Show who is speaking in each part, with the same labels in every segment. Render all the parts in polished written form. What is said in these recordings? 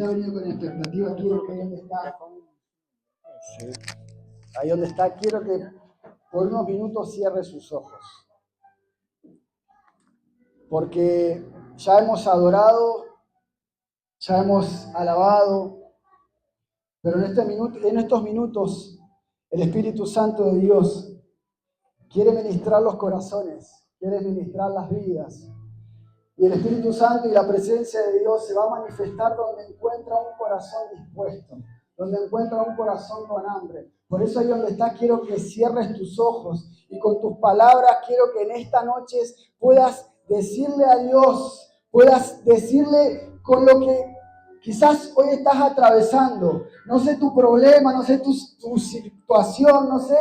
Speaker 1: usted ha venido con expectativa, quiero que ahí donde está, sí, ahí donde está, quiero que por unos minutos cierre sus ojos. Porque ya hemos adorado, ya hemos alabado, pero en estos minutos el Espíritu Santo de Dios quiere ministrar los corazones, quiere ministrar las vidas. Y el Espíritu Santo y la presencia de Dios se va a manifestar donde encuentra un corazón dispuesto, donde encuentra un corazón con hambre. Por eso ahí donde estás quiero que cierres tus ojos y con tus palabras quiero que en esta noche puedas decirle a Dios, puedas decirle con lo que quizás hoy estás atravesando. No sé tu problema, no sé tu situación, no sé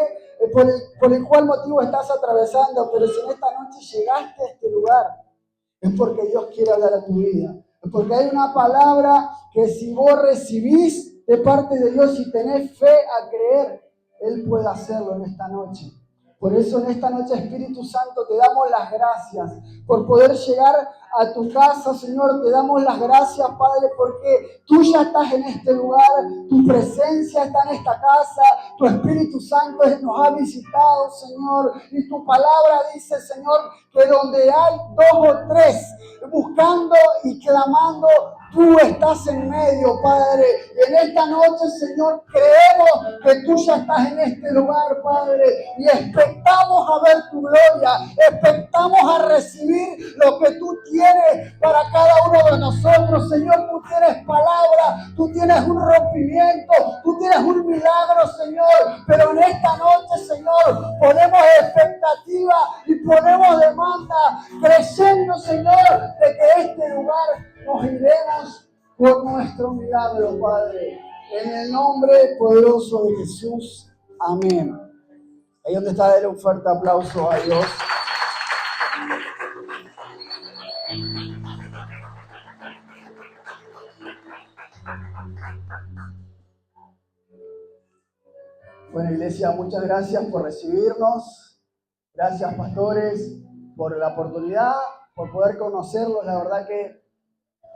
Speaker 1: por el cual motivo estás atravesando, pero si en esta noche llegaste a este lugar, es porque Dios quiere hablar a tu vida. Es porque hay una palabra que si vos recibís de parte de Dios y tenés fe a creer, Él puede hacerlo en esta noche. Por eso en esta noche, Espíritu Santo, te damos las gracias por poder llegar a tu casa, Señor. Te damos las gracias, Padre, porque tú ya estás en este lugar, tu presencia está en esta casa, tu Espíritu Santo nos ha visitado, Señor. Y tu palabra dice, Señor, que donde hay 2 o 3 buscando y clamando, tú estás en medio, Padre. Y en esta noche, Señor, creemos que tú ya estás en este lugar, Padre. Y expectamos a ver tu gloria. Expectamos a recibir lo que tú tienes para cada uno de nosotros. Señor, tú tienes palabra, tú tienes un rompimiento, tú tienes un milagro, Señor. Pero en esta noche, Señor, ponemos expectativa y ponemos demanda, creyendo, Señor, de que este lugar nos iremos por nuestro milagro, Padre. En el nombre poderoso de Jesús. Amén. Ahí donde está, darle un fuerte aplauso a Dios. Bueno, iglesia, muchas gracias por recibirnos. Gracias, pastores, por la oportunidad, por poder conocerlos. La verdad que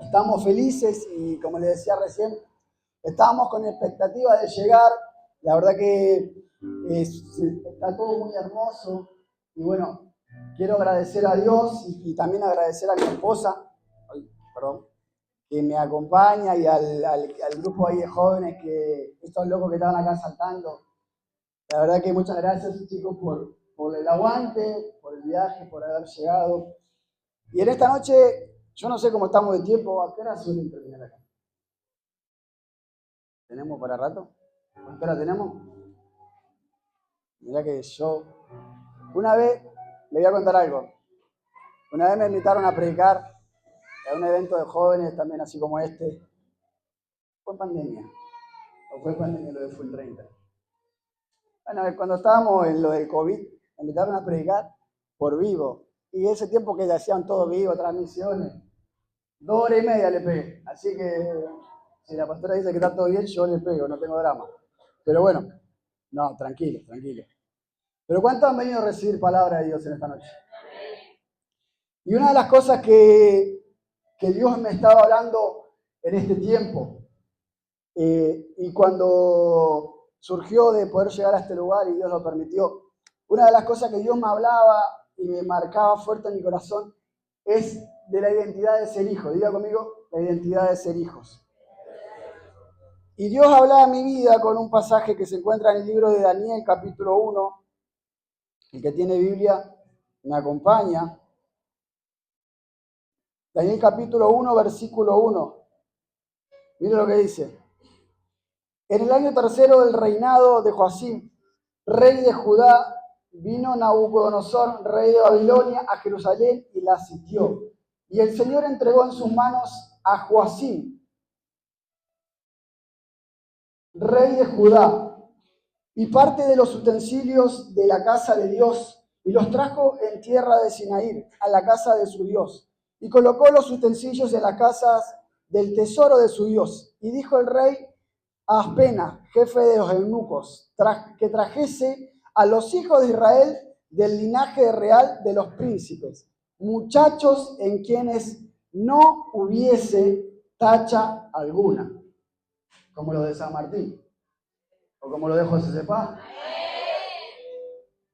Speaker 1: estamos felices y, como les decía recién, estábamos con expectativa de llegar. La verdad que está todo muy hermoso. Y bueno, quiero agradecer a Dios y también agradecer a mi esposa, que me acompaña, y al grupo ahí de jóvenes, que estos locos que estaban acá saltando. La verdad que muchas gracias, chicos, por el aguante, por el viaje, por haber llegado. Y en esta noche, yo no sé cómo estamos de tiempo. ¿A qué hora suelen terminar acá? ¿Tenemos para rato? ¿A qué hora tenemos? Mirá que yo... Una vez, le voy a contar algo. Una vez me invitaron a predicar a un evento de jóvenes, también así como este. Fue pandemia. ¿O fue pandemia lo de Full 30? Bueno, cuando estábamos en lo del COVID, me invitaron a predicar por vivo. Y ese tiempo que hacían todo vivo, transmisiones, 2 horas y media le pegué. Así que si la pastora dice que está todo bien, yo le pego, no tengo drama. Pero bueno, no, tranquilo. Pero ¿cuántos han venido a recibir palabra de Dios en esta noche? Y una de las cosas que Dios me estaba hablando en este tiempo, y cuando surgió de poder llegar a este lugar y Dios lo permitió, una de las cosas que Dios me hablaba y me marcaba fuerte en mi corazón es de la identidad de ser hijo. Diga conmigo, la identidad de ser hijos. Y Dios hablaba en mi vida con un pasaje que se encuentra en el libro de Daniel, capítulo 1. El que tiene Biblia me acompaña. Daniel capítulo 1, versículo 1. Mire lo que dice. En el año 3 del reinado de Joacim, rey de Judá, vino Nabucodonosor, rey de Babilonia, a Jerusalén y la sitió. Y el Señor entregó en sus manos a Joacim, rey de Judá, y parte de los utensilios de la casa de Dios, y los trajo en tierra de Sinaí, a la casa de su Dios, y colocó los utensilios en las casas del tesoro de su Dios. Y dijo el rey a Aspena, jefe de los eunucos, que trajese a los hijos de Israel del linaje real de los príncipes, muchachos en quienes no hubiese tacha alguna, como lo de San Martín, o como lo de José de Paz.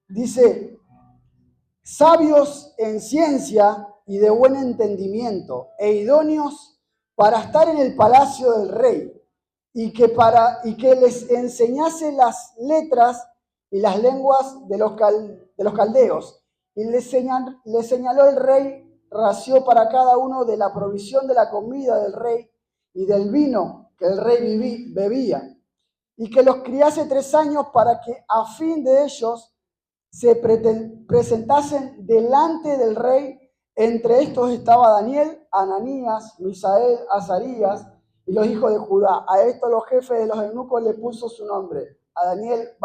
Speaker 1: Dice, sabios en ciencia y de buen entendimiento, e idóneos para estar en el palacio del rey, y que les enseñase las letras y las lenguas de los caldeos. Y les señaló el rey ració para cada uno de la provisión de la comida del rey y del vino que el rey bebía, y que los criase 3 años para que a fin de ellos se presentasen delante del rey. Entre estos estaba Daniel, Ananías, Misael, Azarías y los hijos de Judá. A estos los jefes de los eunucos le puso su nombre. A Daniel,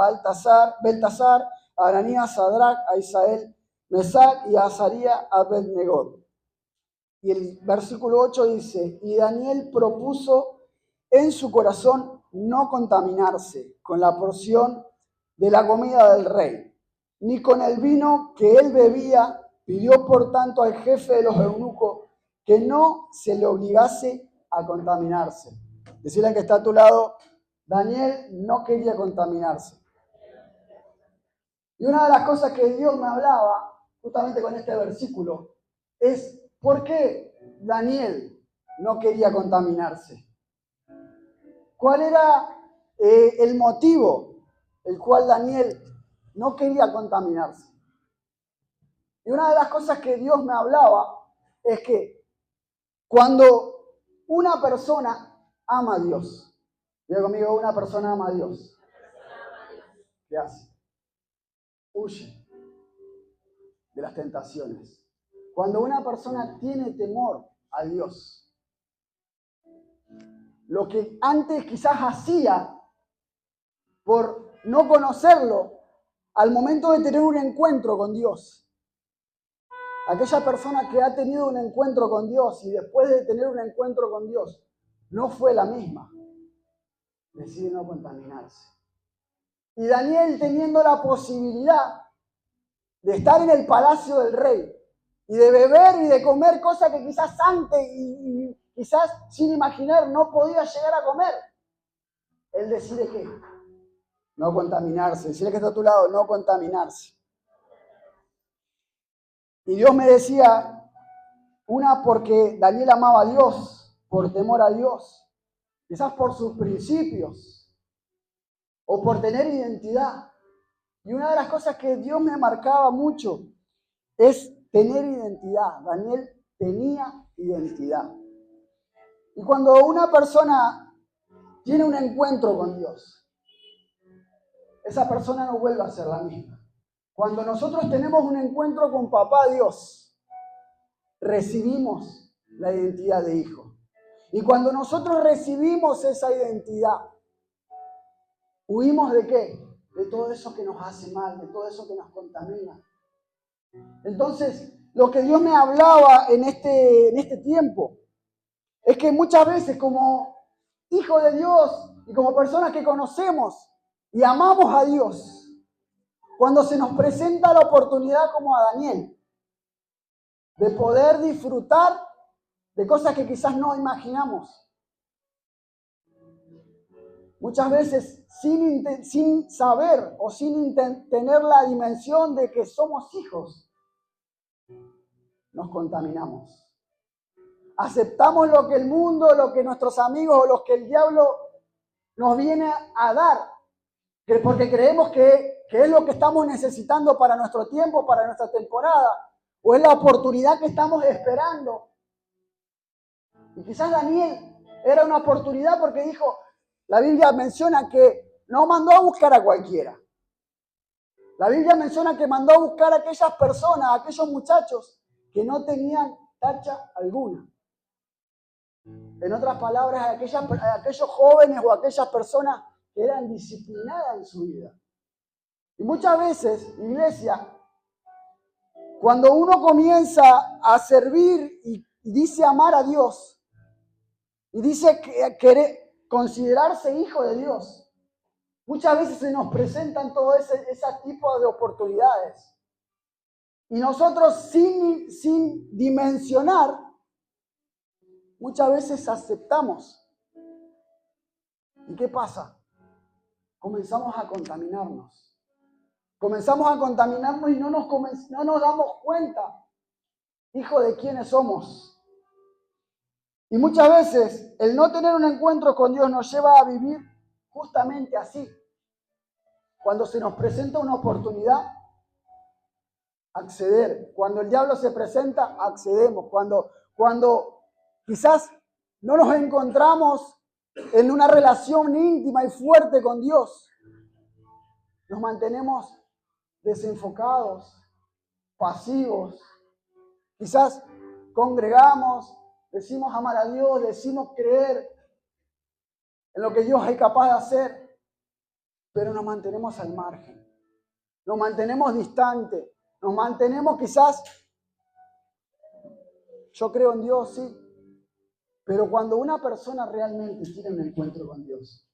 Speaker 1: Beltasar, a Ananías, Sadrach, a Isael, Mesac y a Azarías, Abednego. Y el versículo 8 dice, y Daniel propuso en su corazón no contaminarse con la porción de la comida del rey, ni con el vino que él bebía. Pidió por tanto al jefe de los eunucos que no se le obligase a contaminarse. Decirle al que está a tu lado, Daniel no quería contaminarse. Y una de las cosas que Dios me hablaba, justamente con este versículo, es ¿por qué Daniel no quería contaminarse? ¿Cuál era el motivo el cual Daniel no quería contaminarse? Y una de las cosas que Dios me hablaba es que cuando una persona ama a Dios, diga conmigo, una persona ama a Dios, ¿qué hace? Huye de las tentaciones. Cuando una persona tiene temor a Dios, lo que antes quizás hacía por no conocerlo, al momento de tener un encuentro con Dios, aquella persona que ha tenido un encuentro con Dios y después de tener un encuentro con Dios no fue la misma, decide no contaminarse. Y Daniel, teniendo la posibilidad de estar en el palacio del rey y de beber y de comer cosas que quizás antes y quizás sin imaginar no podía llegar a comer, él decide ¿qué? No contaminarse. Decirle que está a tu lado, no contaminarse. Y Dios me decía, una porque Daniel amaba a Dios, por temor a Dios, quizás por sus principios o por tener identidad. Y una de las cosas que Dios me marcaba mucho es tener identidad. Daniel tenía identidad. Y cuando una persona tiene un encuentro con Dios, esa persona no vuelve a ser la misma. Cuando nosotros tenemos un encuentro con Papá Dios, recibimos la identidad de hijo. Y cuando nosotros recibimos esa identidad, ¿huimos de qué? De todo eso que nos hace mal, de todo eso que nos contamina. Entonces, lo que Dios me hablaba en este tiempo es que muchas veces como hijos de Dios y como personas que conocemos y amamos a Dios, cuando se nos presenta la oportunidad como a Daniel de poder disfrutar de cosas que quizás no imaginamos, muchas veces sin saber o sin tener la dimensión de que somos hijos, nos contaminamos. Aceptamos lo que el mundo, lo que nuestros amigos o lo que el diablo nos viene a dar, porque creemos que es lo que estamos necesitando para nuestro tiempo, para nuestra temporada, o es la oportunidad que estamos esperando. Y quizás Daniel era una oportunidad porque dijo, la Biblia menciona que no mandó a buscar a cualquiera. La Biblia menciona que mandó a buscar a aquellas personas, a aquellos muchachos que no tenían tacha alguna. En otras palabras, aquellos jóvenes o aquellas personas que eran disciplinadas en su vida. Y muchas veces, iglesia, cuando uno comienza a servir y dice amar a Dios, y dice querer considerarse hijo de Dios, muchas veces se nos presentan todo ese tipo de oportunidades. Y nosotros sin dimensionar, muchas veces aceptamos. ¿Y qué pasa? Comenzamos a contaminarnos. Comenzamos a contaminarnos y no nos damos cuenta, hijo, de quiénes somos. Y muchas veces el no tener un encuentro con Dios nos lleva a vivir justamente así. Cuando se nos presenta una oportunidad, acceder. Cuando el diablo se presenta, accedemos. Cuando quizás no nos encontramos en una relación íntima y fuerte con Dios, nos mantenemos desenfocados, pasivos. Quizás congregamos, decimos amar a Dios, decimos creer en lo que Dios es capaz de hacer, pero nos mantenemos al margen, nos mantenemos distantes, nos mantenemos quizás, yo creo en Dios, sí, pero cuando una persona realmente tiene un encuentro con Dios,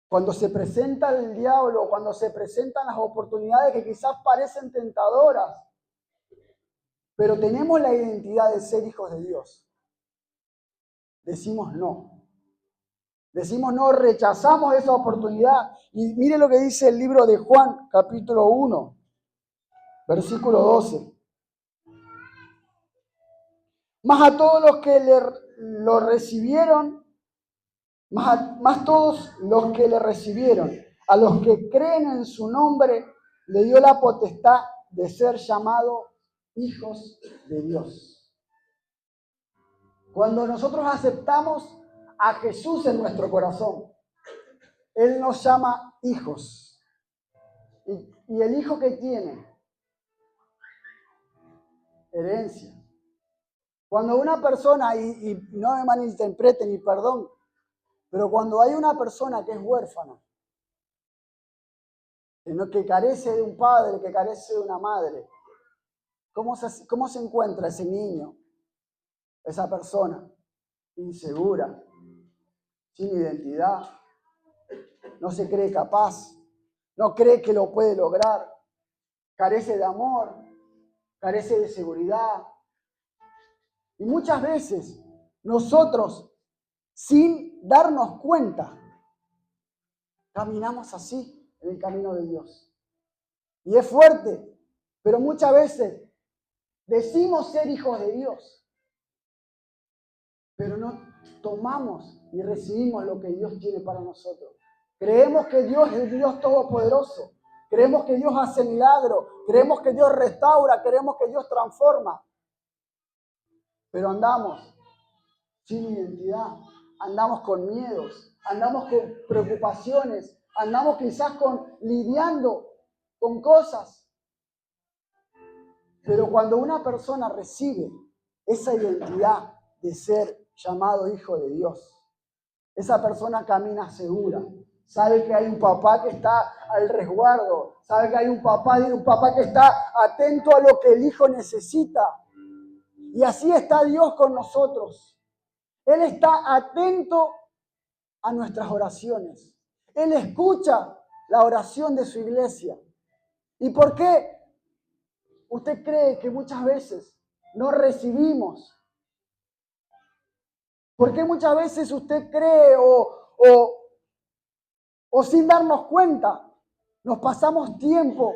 Speaker 1: cuando se presenta el diablo, cuando se presentan las oportunidades que quizás parecen tentadoras, pero tenemos la identidad de ser hijos de Dios, decimos no. Decimos no, rechazamos esa oportunidad. Y mire lo que dice el libro de Juan, capítulo 1, versículo 12. Más a todos los que lo recibieron, más todos los que le recibieron, a los que creen en su nombre, le dio la potestad de ser llamados hijos de Dios. Cuando nosotros aceptamos a Jesús en nuestro corazón, Él nos llama hijos. Y el hijo que tiene herencia. Cuando una persona, y no me malinterpreten y perdón, pero cuando hay una persona que es huérfana, que carece de un padre, que carece de una madre, ¿cómo se encuentra ese niño, esa persona? Insegura, sin identidad, no se cree capaz, no cree que lo puede lograr, carece de amor, carece de seguridad. Y muchas veces nosotros, sin darnos cuenta, caminamos así en el camino de Dios. Y es fuerte, pero muchas veces decimos ser hijos de Dios, pero no tomamos y recibimos lo que Dios tiene para nosotros. Creemos que Dios es el Dios todopoderoso. Creemos que Dios hace milagros. Creemos que Dios restaura. Creemos que Dios transforma. Pero andamos sin identidad. Andamos con miedos. Andamos con preocupaciones. Andamos quizás lidiando con cosas. Pero cuando una persona recibe esa identidad de ser llamado hijo de Dios, esa persona camina segura. Sabe que hay un papá que está al resguardo. Sabe que hay un papá que está atento a lo que el hijo necesita. Y así está Dios con nosotros. Él está atento a nuestras oraciones. Él escucha la oración de su iglesia. ¿Y por qué usted cree que muchas veces no recibimos? ¿Por qué muchas veces usted cree o sin darnos cuenta nos pasamos tiempo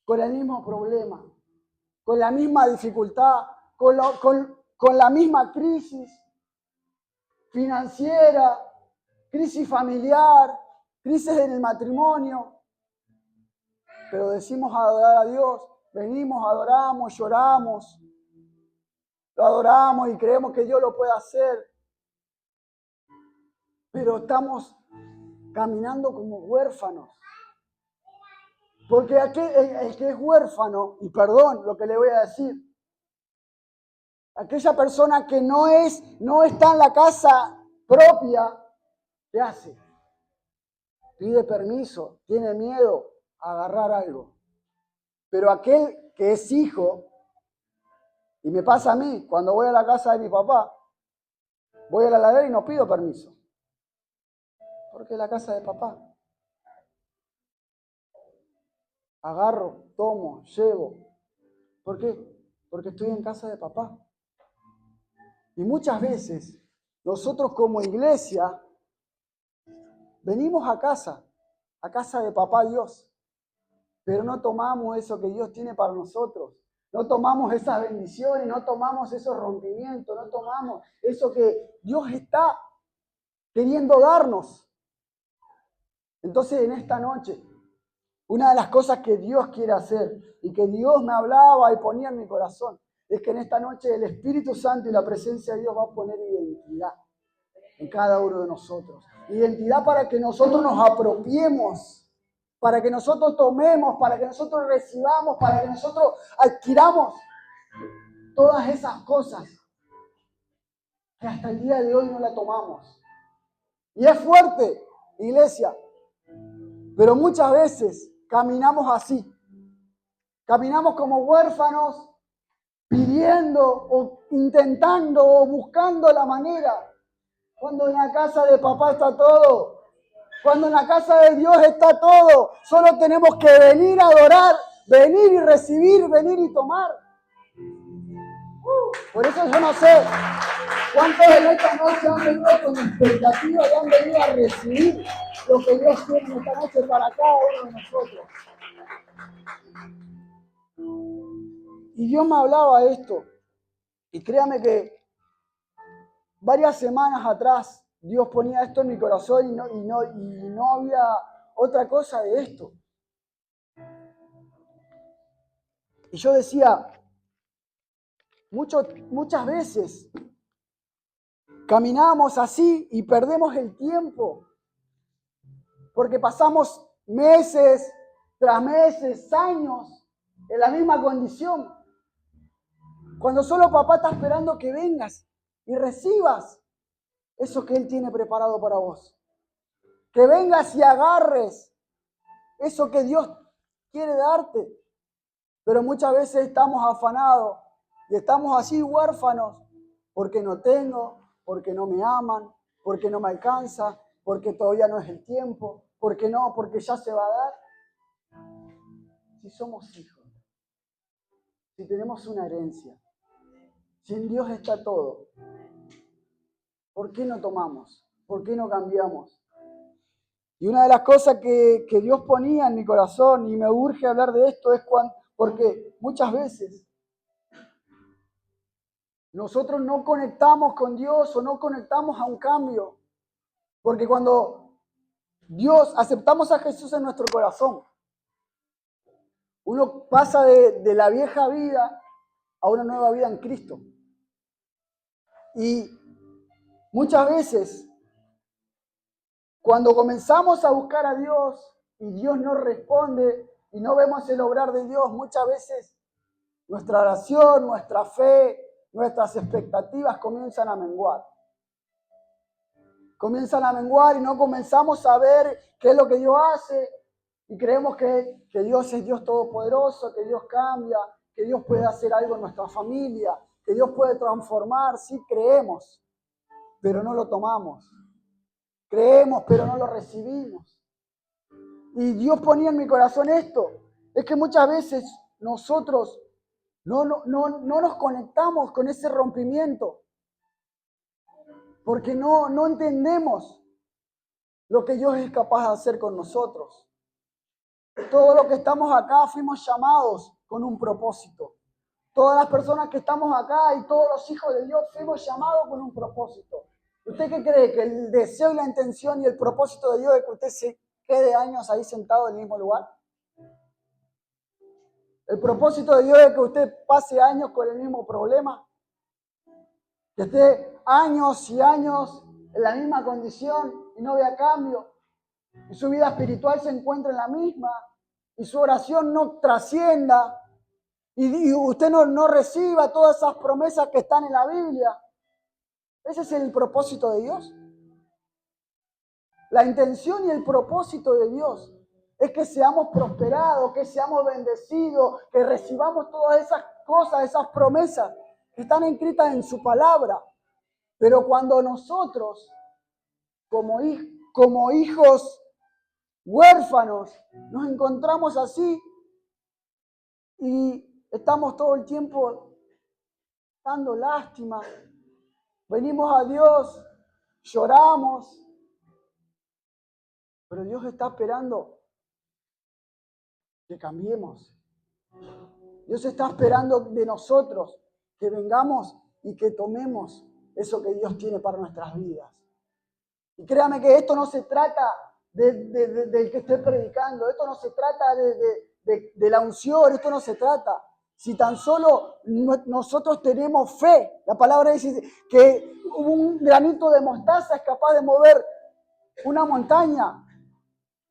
Speaker 1: con el mismo problema, con la misma dificultad, con la misma crisis financiera, crisis familiar, crisis en el matrimonio? Pero decimos adorar a Dios, venimos, adoramos, lloramos, lo adoramos y creemos que Dios lo puede hacer. Pero estamos caminando como huérfanos. Porque el que es huérfano, y perdón lo que le voy a decir, aquella persona que no está en la casa propia, ¿qué hace? Pide permiso, tiene miedo a agarrar algo. Pero aquel que es hijo, y me pasa a mí, cuando voy a la casa de mi papá, voy a la heladera y no pido permiso. Porque es la casa de papá. Agarro, tomo, llevo. ¿Por qué? Porque estoy en casa de papá. Y muchas veces nosotros como iglesia venimos a casa de Papá Dios, pero no tomamos eso que Dios tiene para nosotros. No tomamos esas bendiciones, no tomamos esos rompimientos, no tomamos eso que Dios está queriendo darnos. Entonces, en esta noche, una de las cosas que Dios quiere hacer y que Dios me hablaba y ponía en mi corazón, es que en esta noche el Espíritu Santo y la presencia de Dios va a poner identidad en cada uno de nosotros. Identidad para que nosotros nos apropiemos, para que nosotros tomemos, para que nosotros recibamos, para que nosotros adquiramos todas esas cosas que hasta el día de hoy no la tomamos. Y es fuerte, iglesia, pero muchas veces caminamos así. Caminamos como huérfanos, pidiendo o intentando o buscando la manera. Cuando en la casa de papá está todo. Cuando en la casa de Dios está todo. Solo tenemos que venir a adorar, venir y recibir, venir y tomar. Por eso yo no sé cuántos en esta noche han venido con expectativa y han venido a recibir lo que Dios tiene en esta noche para cada uno de nosotros. Y Dios me hablaba de esto. Y créame que varias semanas atrás Dios ponía esto en mi corazón y no había otra cosa de esto. Y yo decía, muchas veces caminamos así y perdemos el tiempo. Porque pasamos meses tras meses, años en la misma condición. Cuando solo papá está esperando que vengas y recibas eso que Él tiene preparado para vos. Que vengas y agarres eso que Dios quiere darte. Pero muchas veces estamos afanados y estamos así huérfanos porque no tengo, porque no me aman, porque no me alcanza, porque todavía no es el tiempo, porque ya se va a dar. Si somos hijos, si tenemos una herencia, si en Dios está todo, ¿por qué no tomamos? ¿Por qué no cambiamos? Y una de las cosas que Dios ponía en mi corazón, y me urge hablar de esto, es porque muchas veces nosotros no conectamos con Dios o no conectamos a un cambio. Porque cuando aceptamos a Jesús en nuestro corazón, uno pasa de la vieja vida a una nueva vida en Cristo. Y muchas veces, cuando comenzamos a buscar a Dios y Dios no responde y no vemos el obrar de Dios, muchas veces nuestra oración, nuestra fe, nuestras expectativas comienzan a menguar. Comienzan a menguar y no comenzamos a ver qué es lo que Dios hace y creemos que Dios es Dios todopoderoso, que Dios cambia, que Dios puede hacer algo en nuestra familia, que Dios puede transformar. Sí, creemos, pero no lo tomamos. Creemos, pero no lo recibimos. Y Dios ponía en mi corazón esto, es que muchas veces nosotros no nos conectamos con ese rompimiento, porque no entendemos lo que Dios es capaz de hacer con nosotros. Todos los que estamos acá fuimos llamados con un propósito. Todas las personas que estamos acá y todos los hijos de Dios fuimos llamados con un propósito. ¿Usted qué cree? ¿Que el deseo y la intención y el propósito de Dios es que usted se quede años ahí sentado en el mismo lugar? ¿El propósito de Dios es que usted pase años con el mismo problema? ¿Que esté años y años en la misma condición y no vea cambio? ¿Y su vida espiritual se encuentra en la misma? ¿Y su oración no trascienda? ¿Y usted no reciba todas esas promesas que están en la Biblia? ¿Ese es el propósito de Dios? La intención y el propósito de Dios es que seamos prosperados, que seamos bendecidos, que recibamos todas esas cosas, esas promesas que están escritas en su palabra. Pero cuando nosotros, como hijos huérfanos, nos encontramos así y estamos todo el tiempo dando lástima, venimos a Dios, lloramos, pero Dios está esperando que cambiemos. Dios está esperando de nosotros que vengamos y que tomemos eso que Dios tiene para nuestras vidas. Y créame que esto no se trata del que esté predicando, esto no se trata de la unción, esto no se trata. Si tan solo nosotros tenemos fe, la palabra dice que un granito de mostaza es capaz de mover una montaña.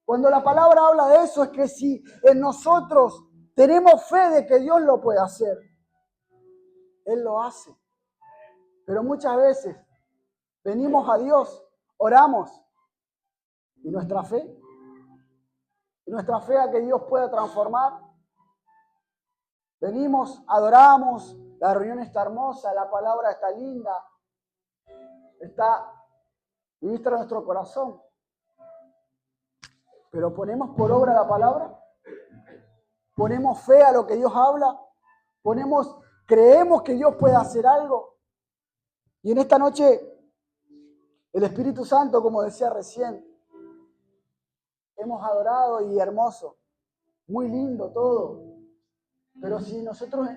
Speaker 1: Cuando la palabra habla de eso es que si en nosotros tenemos fe de que Dios lo puede hacer, Él lo hace. Pero muchas veces venimos a Dios, oramos, y nuestra fe a que Dios pueda transformar. Venimos, adoramos, la reunión está hermosa, la palabra está linda, está ministra en nuestro corazón. Pero ponemos por obra la palabra, ponemos fe a lo que Dios habla, creemos que Dios puede hacer algo. Y en esta noche, el Espíritu Santo, como decía recién, hemos adorado y hermoso, muy lindo todo. Pero si nosotros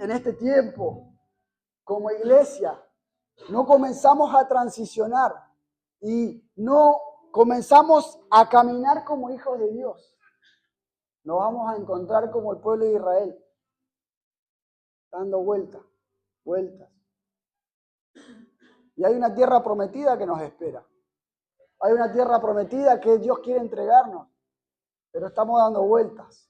Speaker 1: en este tiempo, como iglesia, no comenzamos a transicionar y no comenzamos a caminar como hijos de Dios, nos vamos a encontrar como el pueblo de Israel, dando vueltas. Y hay una tierra prometida que nos espera. Hay una tierra prometida que Dios quiere entregarnos, pero estamos dando vueltas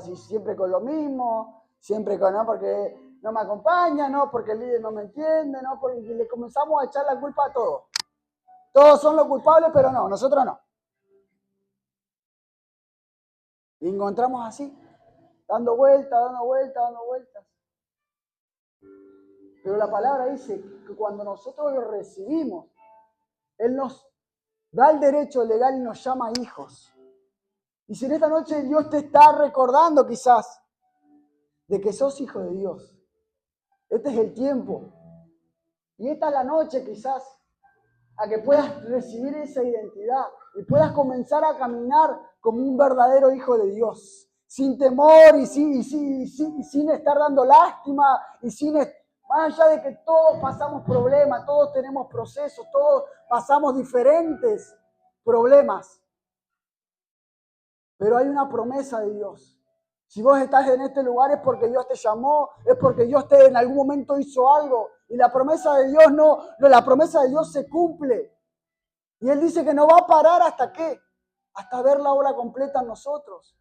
Speaker 1: y siempre con lo mismo, siempre con no porque no me acompaña, no porque el líder no me entiende, no porque le comenzamos a echar la culpa a todos. Todos son los culpables, pero no, nosotros no. Y encontramos así, dando vueltas. Pero la palabra dice que cuando nosotros lo recibimos, Él nos da el derecho legal y nos llama hijos. Y si en esta noche Dios te está recordando quizás de que sos hijo de Dios, este es el tiempo. Y esta es la noche quizás a que puedas recibir esa identidad y puedas comenzar a caminar como un verdadero hijo de Dios, sin temor y sin estar dando lástima y más allá de que todos pasamos problemas, todos tenemos procesos, todos pasamos diferentes problemas. Pero hay una promesa de Dios. Si vos estás en este lugar es porque Dios te llamó, es porque Dios en algún momento hizo algo. Y la promesa de Dios la promesa de Dios se cumple. Y Él dice que no va a parar hasta ¿qué? Hasta ver la obra completa en nosotros.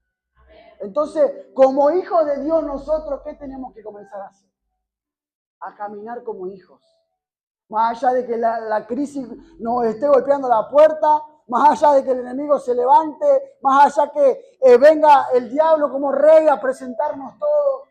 Speaker 1: Entonces, como hijos de Dios, nosotros, ¿qué tenemos que comenzar a hacer? A caminar como hijos. Más allá de que la crisis nos esté golpeando la puerta, más allá de que el enemigo se levante, más allá que venga el diablo como rey a presentarnos todo.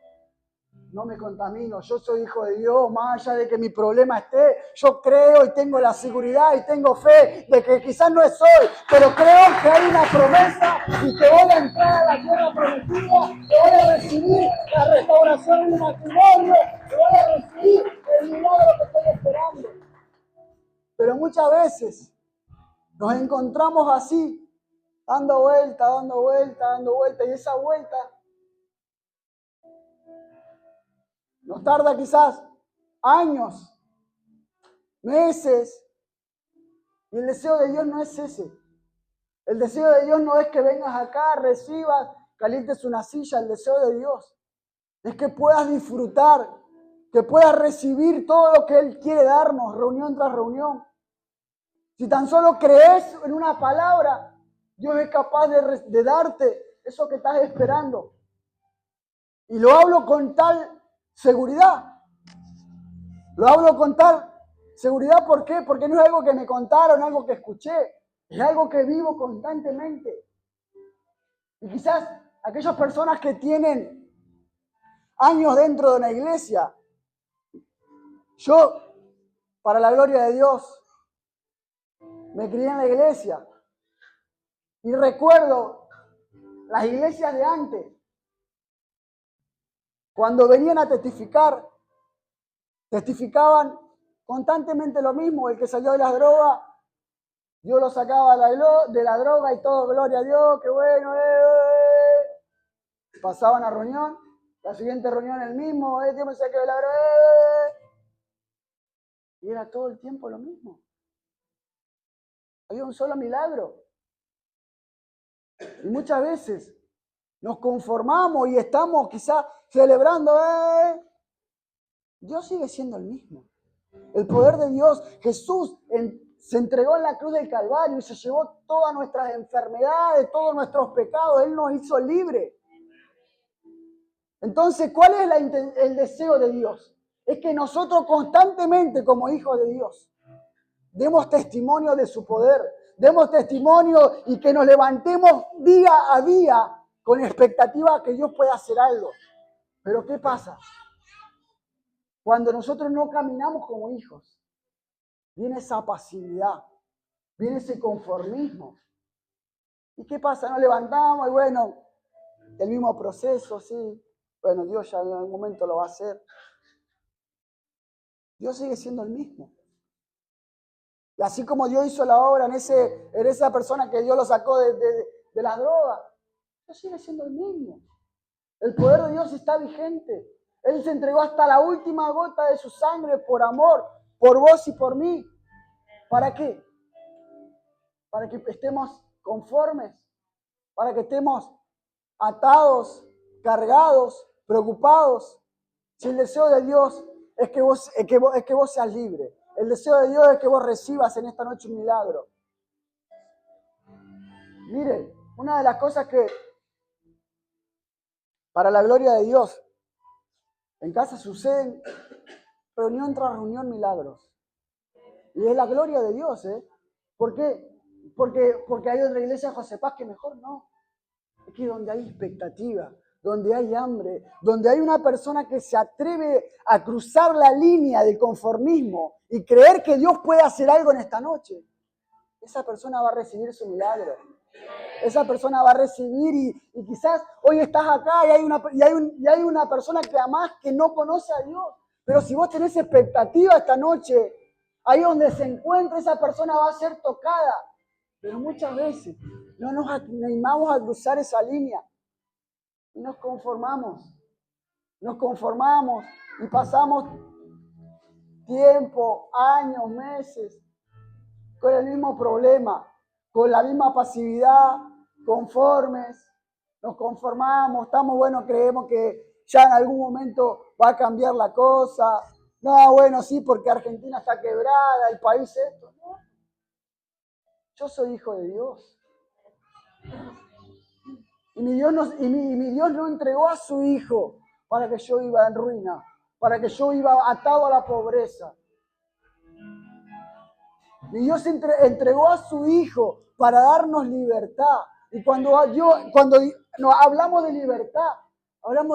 Speaker 1: No me contamino, yo soy hijo de Dios, más allá de que mi problema esté, yo creo y tengo la seguridad y tengo fe de que quizás no es hoy, pero creo que hay una promesa y que voy a entrar a la tierra prometida, que voy a recibir la restauración de mi matrimonio, que voy a recibir el milagro que estoy esperando. Pero muchas veces nos encontramos así, dando vuelta, y esa vuelta nos tarda quizás años, meses, y el deseo de Dios no es ese. El deseo de Dios no es que vengas acá, recibas, calientes una silla. El deseo de Dios es que puedas disfrutar, que puedas recibir todo lo que Él quiere darnos, reunión tras reunión. Si tan solo crees en una palabra, Dios es capaz de darte eso que estás esperando. Y lo hablo con tal seguridad. Lo hablo con tal seguridad, ¿por qué? Porque no es algo que me contaron, algo que escuché. Es algo que vivo constantemente. Y quizás aquellas personas que tienen años dentro de una iglesia, yo, para la gloria de Dios, me crié en la iglesia y recuerdo las iglesias de antes, cuando venían a testificaban constantemente lo mismo. El que salió de las drogas, Dios lo sacaba de la droga y todo, gloria a Dios, qué bueno. Pasaban a reunión, la siguiente reunión el mismo, Dios me saqué de la droga. Y era todo el tiempo lo mismo. Había un solo milagro. Y muchas veces nos conformamos y estamos quizás celebrando. Dios sigue siendo el mismo. El poder de Dios, Jesús se entregó en la cruz del Calvario y se llevó todas nuestras enfermedades, todos nuestros pecados. Él nos hizo libre. Entonces, ¿cuál es el deseo de Dios? Es que nosotros constantemente, como hijos de Dios, demos testimonio de su poder, demos testimonio y que nos levantemos día a día con expectativa de que Dios pueda hacer algo. Pero ¿qué pasa? Cuando nosotros no caminamos como hijos, viene esa pasividad, viene ese conformismo. ¿Y qué pasa? Nos levantamos y bueno, el mismo proceso, sí. Bueno, Dios ya en algún momento lo va a hacer. Dios sigue siendo el mismo. Y así como Dios hizo la obra en esa persona que Dios lo sacó de las drogas, Dios sigue siendo el mismo. El poder de Dios está vigente. Él se entregó hasta la última gota de su sangre por amor, por vos y por mí. ¿Para qué? Para que estemos conformes, para que estemos atados, cargados, preocupados. Si el deseo de Dios es que vos seas libre, el deseo de Dios es que vos recibas en esta noche un milagro. Miren, una de las cosas que para la gloria de Dios en casa suceden reunión tras reunión milagros. Y es la gloria de Dios, ¿eh? ¿Por qué? Porque hay otra iglesia de José Paz que mejor no. Es que donde hay expectativa, donde hay hambre, donde hay una persona que se atreve a cruzar la línea del conformismo y creer que Dios puede hacer algo en esta noche, esa persona va a recibir su milagro. Esa persona va a recibir y quizás hoy estás acá y hay una persona que amás que no conoce a Dios. Pero si vos tenés expectativa esta noche, ahí donde se encuentra esa persona va a ser tocada. Pero muchas veces no nos animamos a cruzar esa línea y nos conformamos y pasamos tiempo, años, meses con el mismo problema, con la misma pasividad, conformes, nos conformamos, estamos buenos, creemos que ya en algún momento va a cambiar la cosa. No, bueno, sí, porque Argentina está quebrada, el país esto, ¿no? Yo soy hijo de Dios. Y mi Dios no entregó a su hijo para que yo iba en ruina, para que yo iba atado a la pobreza. Mi Dios entregó a su hijo para darnos libertad. Y cuando hablamos de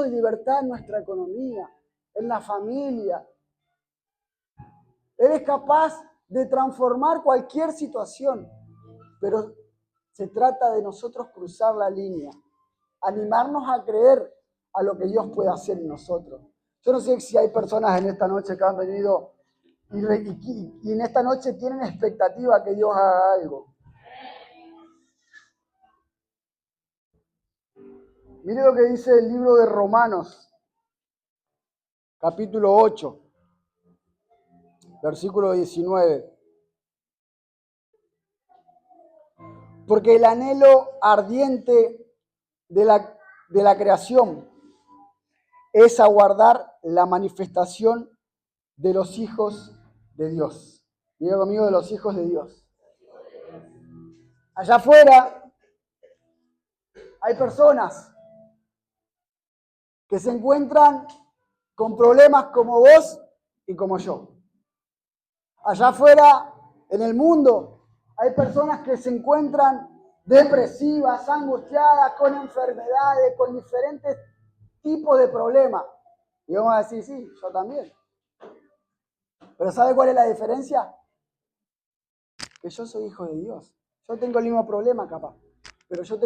Speaker 1: libertad en nuestra economía, en la familia. Él es capaz de transformar cualquier situación, pero se trata de nosotros cruzar la línea, animarnos a creer a lo que Dios puede hacer en nosotros. Yo no sé si hay personas en esta noche que han venido y en esta noche tienen expectativa que Dios haga algo. Mire lo que dice el libro de Romanos, capítulo 8, versículo 19. Porque el anhelo ardiente de la creación es aguardar la manifestación de los hijos de Dios. Diga conmigo, de los hijos de Dios. Allá afuera hay personas que se encuentran con problemas como vos y como yo. Allá afuera, en el mundo, hay personas que se encuentran depresivas, angustiadas, con enfermedades, con diferentes tipos de problemas. Y vamos a decir, sí, yo también. Pero ¿sabe cuál es la diferencia? Que yo soy hijo de Dios. Yo tengo el mismo problema, capaz. Pero yo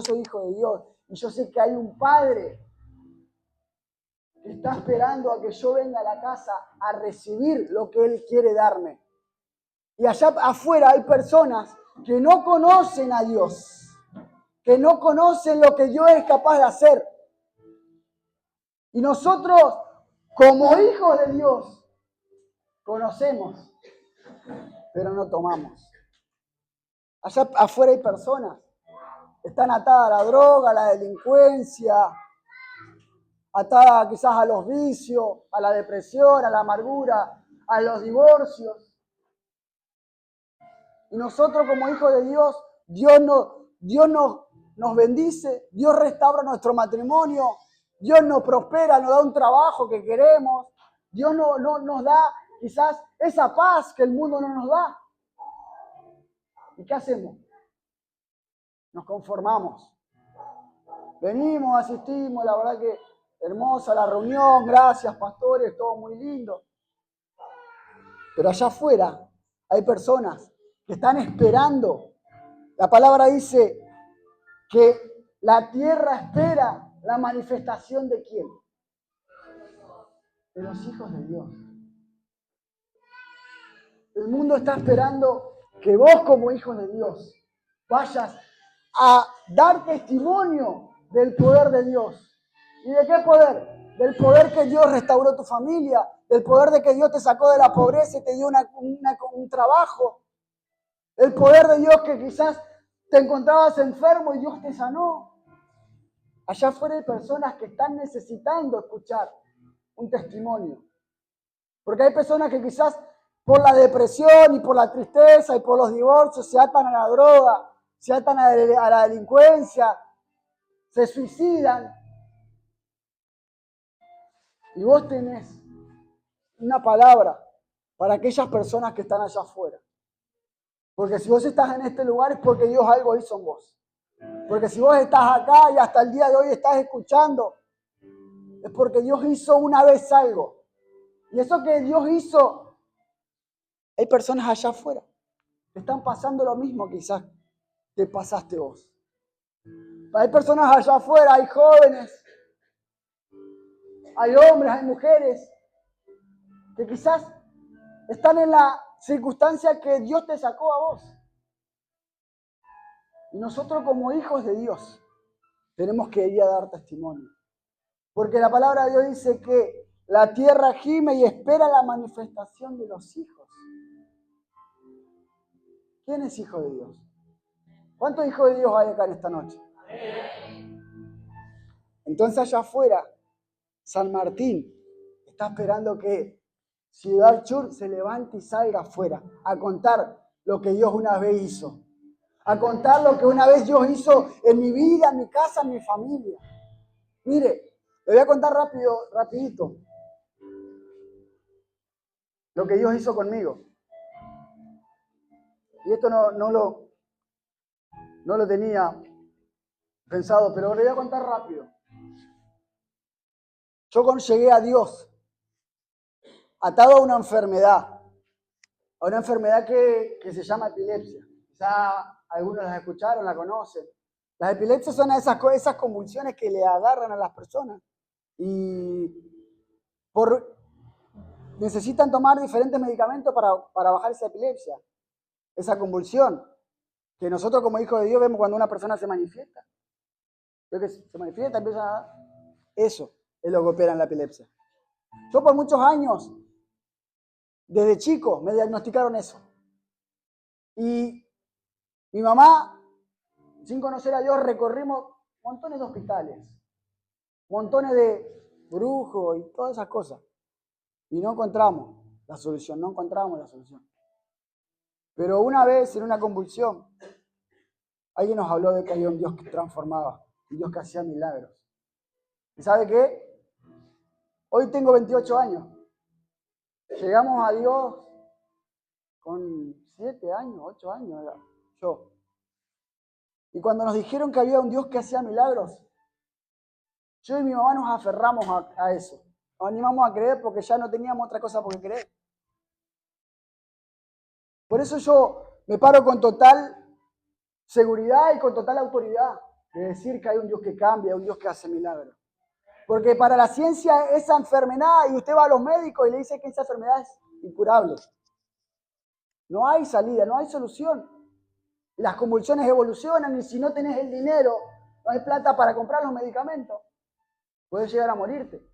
Speaker 1: soy hijo de Dios. Y yo sé que hay un Padre que está esperando a que yo venga a la casa a recibir lo que Él quiere darme. Y allá afuera hay personas que no conocen a Dios, que no conocen lo que Dios es capaz de hacer. Y nosotros, como hijos de Dios, conocemos, pero no tomamos. Allá afuera hay personas que están atadas a la droga, a la delincuencia, atadas quizás a los vicios, a la depresión, a la amargura, a los divorcios. Y nosotros como hijos de Dios, Dios nos bendice, Dios restaura nuestro matrimonio, Dios nos prospera, nos da un trabajo que queremos, Dios nos da quizás esa paz que el mundo no nos da. ¿Y qué hacemos? Nos conformamos. Venimos, asistimos, la verdad que hermosa la reunión, gracias pastores, todo muy lindo. Pero allá afuera hay personas que están esperando. La palabra dice que la tierra espera la manifestación de ¿quién? De los hijos de Dios. El mundo está esperando que vos como hijos de Dios vayas a dar testimonio del poder de Dios. ¿Y de qué poder? Del poder que Dios restauró tu familia, del poder de que Dios te sacó de la pobreza y te dio un trabajo, el poder de Dios que quizás te encontrabas enfermo y Dios te sanó. Allá afuera hay personas que están necesitando escuchar un testimonio. Porque hay personas que quizás por la depresión y por la tristeza y por los divorcios se atan a la droga, se atan a la delincuencia, se suicidan. Y vos tenés una palabra para aquellas personas que están allá afuera. Porque si vos estás en este lugar es porque Dios algo hizo en vos. Porque si vos estás acá y hasta el día de hoy estás escuchando, es porque Dios hizo una vez algo. Y eso que Dios hizo, hay personas allá afuera que están pasando lo mismo quizás que pasaste vos. Hay personas allá afuera, hay jóvenes, hay hombres, hay mujeres que quizás están en la circunstancia que Dios te sacó a vos. Y nosotros como hijos de Dios tenemos que ir a dar testimonio. Porque la palabra de Dios dice que la tierra gime y espera la manifestación de los hijos. ¿Quién es hijo de Dios? ¿Cuántos hijos de Dios hay acá en esta noche? Entonces allá afuera, San Martín está esperando que Ciudad Chur se levante y salga afuera a contar lo que Dios una vez hizo. A contar lo que una vez Dios hizo en mi vida, en mi casa, en mi familia. Mire, le voy a contar rapidito, lo que Dios hizo conmigo. Y esto no lo tenía pensado, pero le voy a contar rápido. Yo llegué a Dios atado a una enfermedad que se llama epilepsia. Quizá algunos la escucharon, la conocen. Las epilepsias son esas convulsiones que le agarran a las personas y necesitan tomar diferentes medicamentos para bajar esa epilepsia, esa convulsión, que nosotros como hijos de Dios vemos cuando una persona se manifiesta. Creo que se manifiesta, empieza a... Eso es lo que opera en la epilepsia. Yo por muchos años, desde chico, me diagnosticaron eso. Y mi mamá, sin conocer a Dios, recorrimos montones de hospitales, montones de brujos y todas esas cosas. Y no encontramos la solución. Pero una vez, en una convulsión, alguien nos habló de que había un Dios que transformaba, un Dios que hacía milagros. ¿Y sabe qué? Hoy tengo 28 años. Llegamos a Dios con 7 años, 8 años, yo. Y cuando nos dijeron que había un Dios que hacía milagros, yo y mi mamá nos aferramos a eso. Nos animamos a creer porque ya no teníamos otra cosa por qué creer. Por eso yo me paro con total seguridad y con total autoridad de decir que hay un Dios que cambia, un Dios que hace milagros. Porque para la ciencia esa enfermedad, y usted va a los médicos y le dice que esa enfermedad es incurable. No hay salida, no hay solución. Las convulsiones evolucionan y si no tenés el dinero, no hay plata para comprar los medicamentos, puedes llegar a morirte.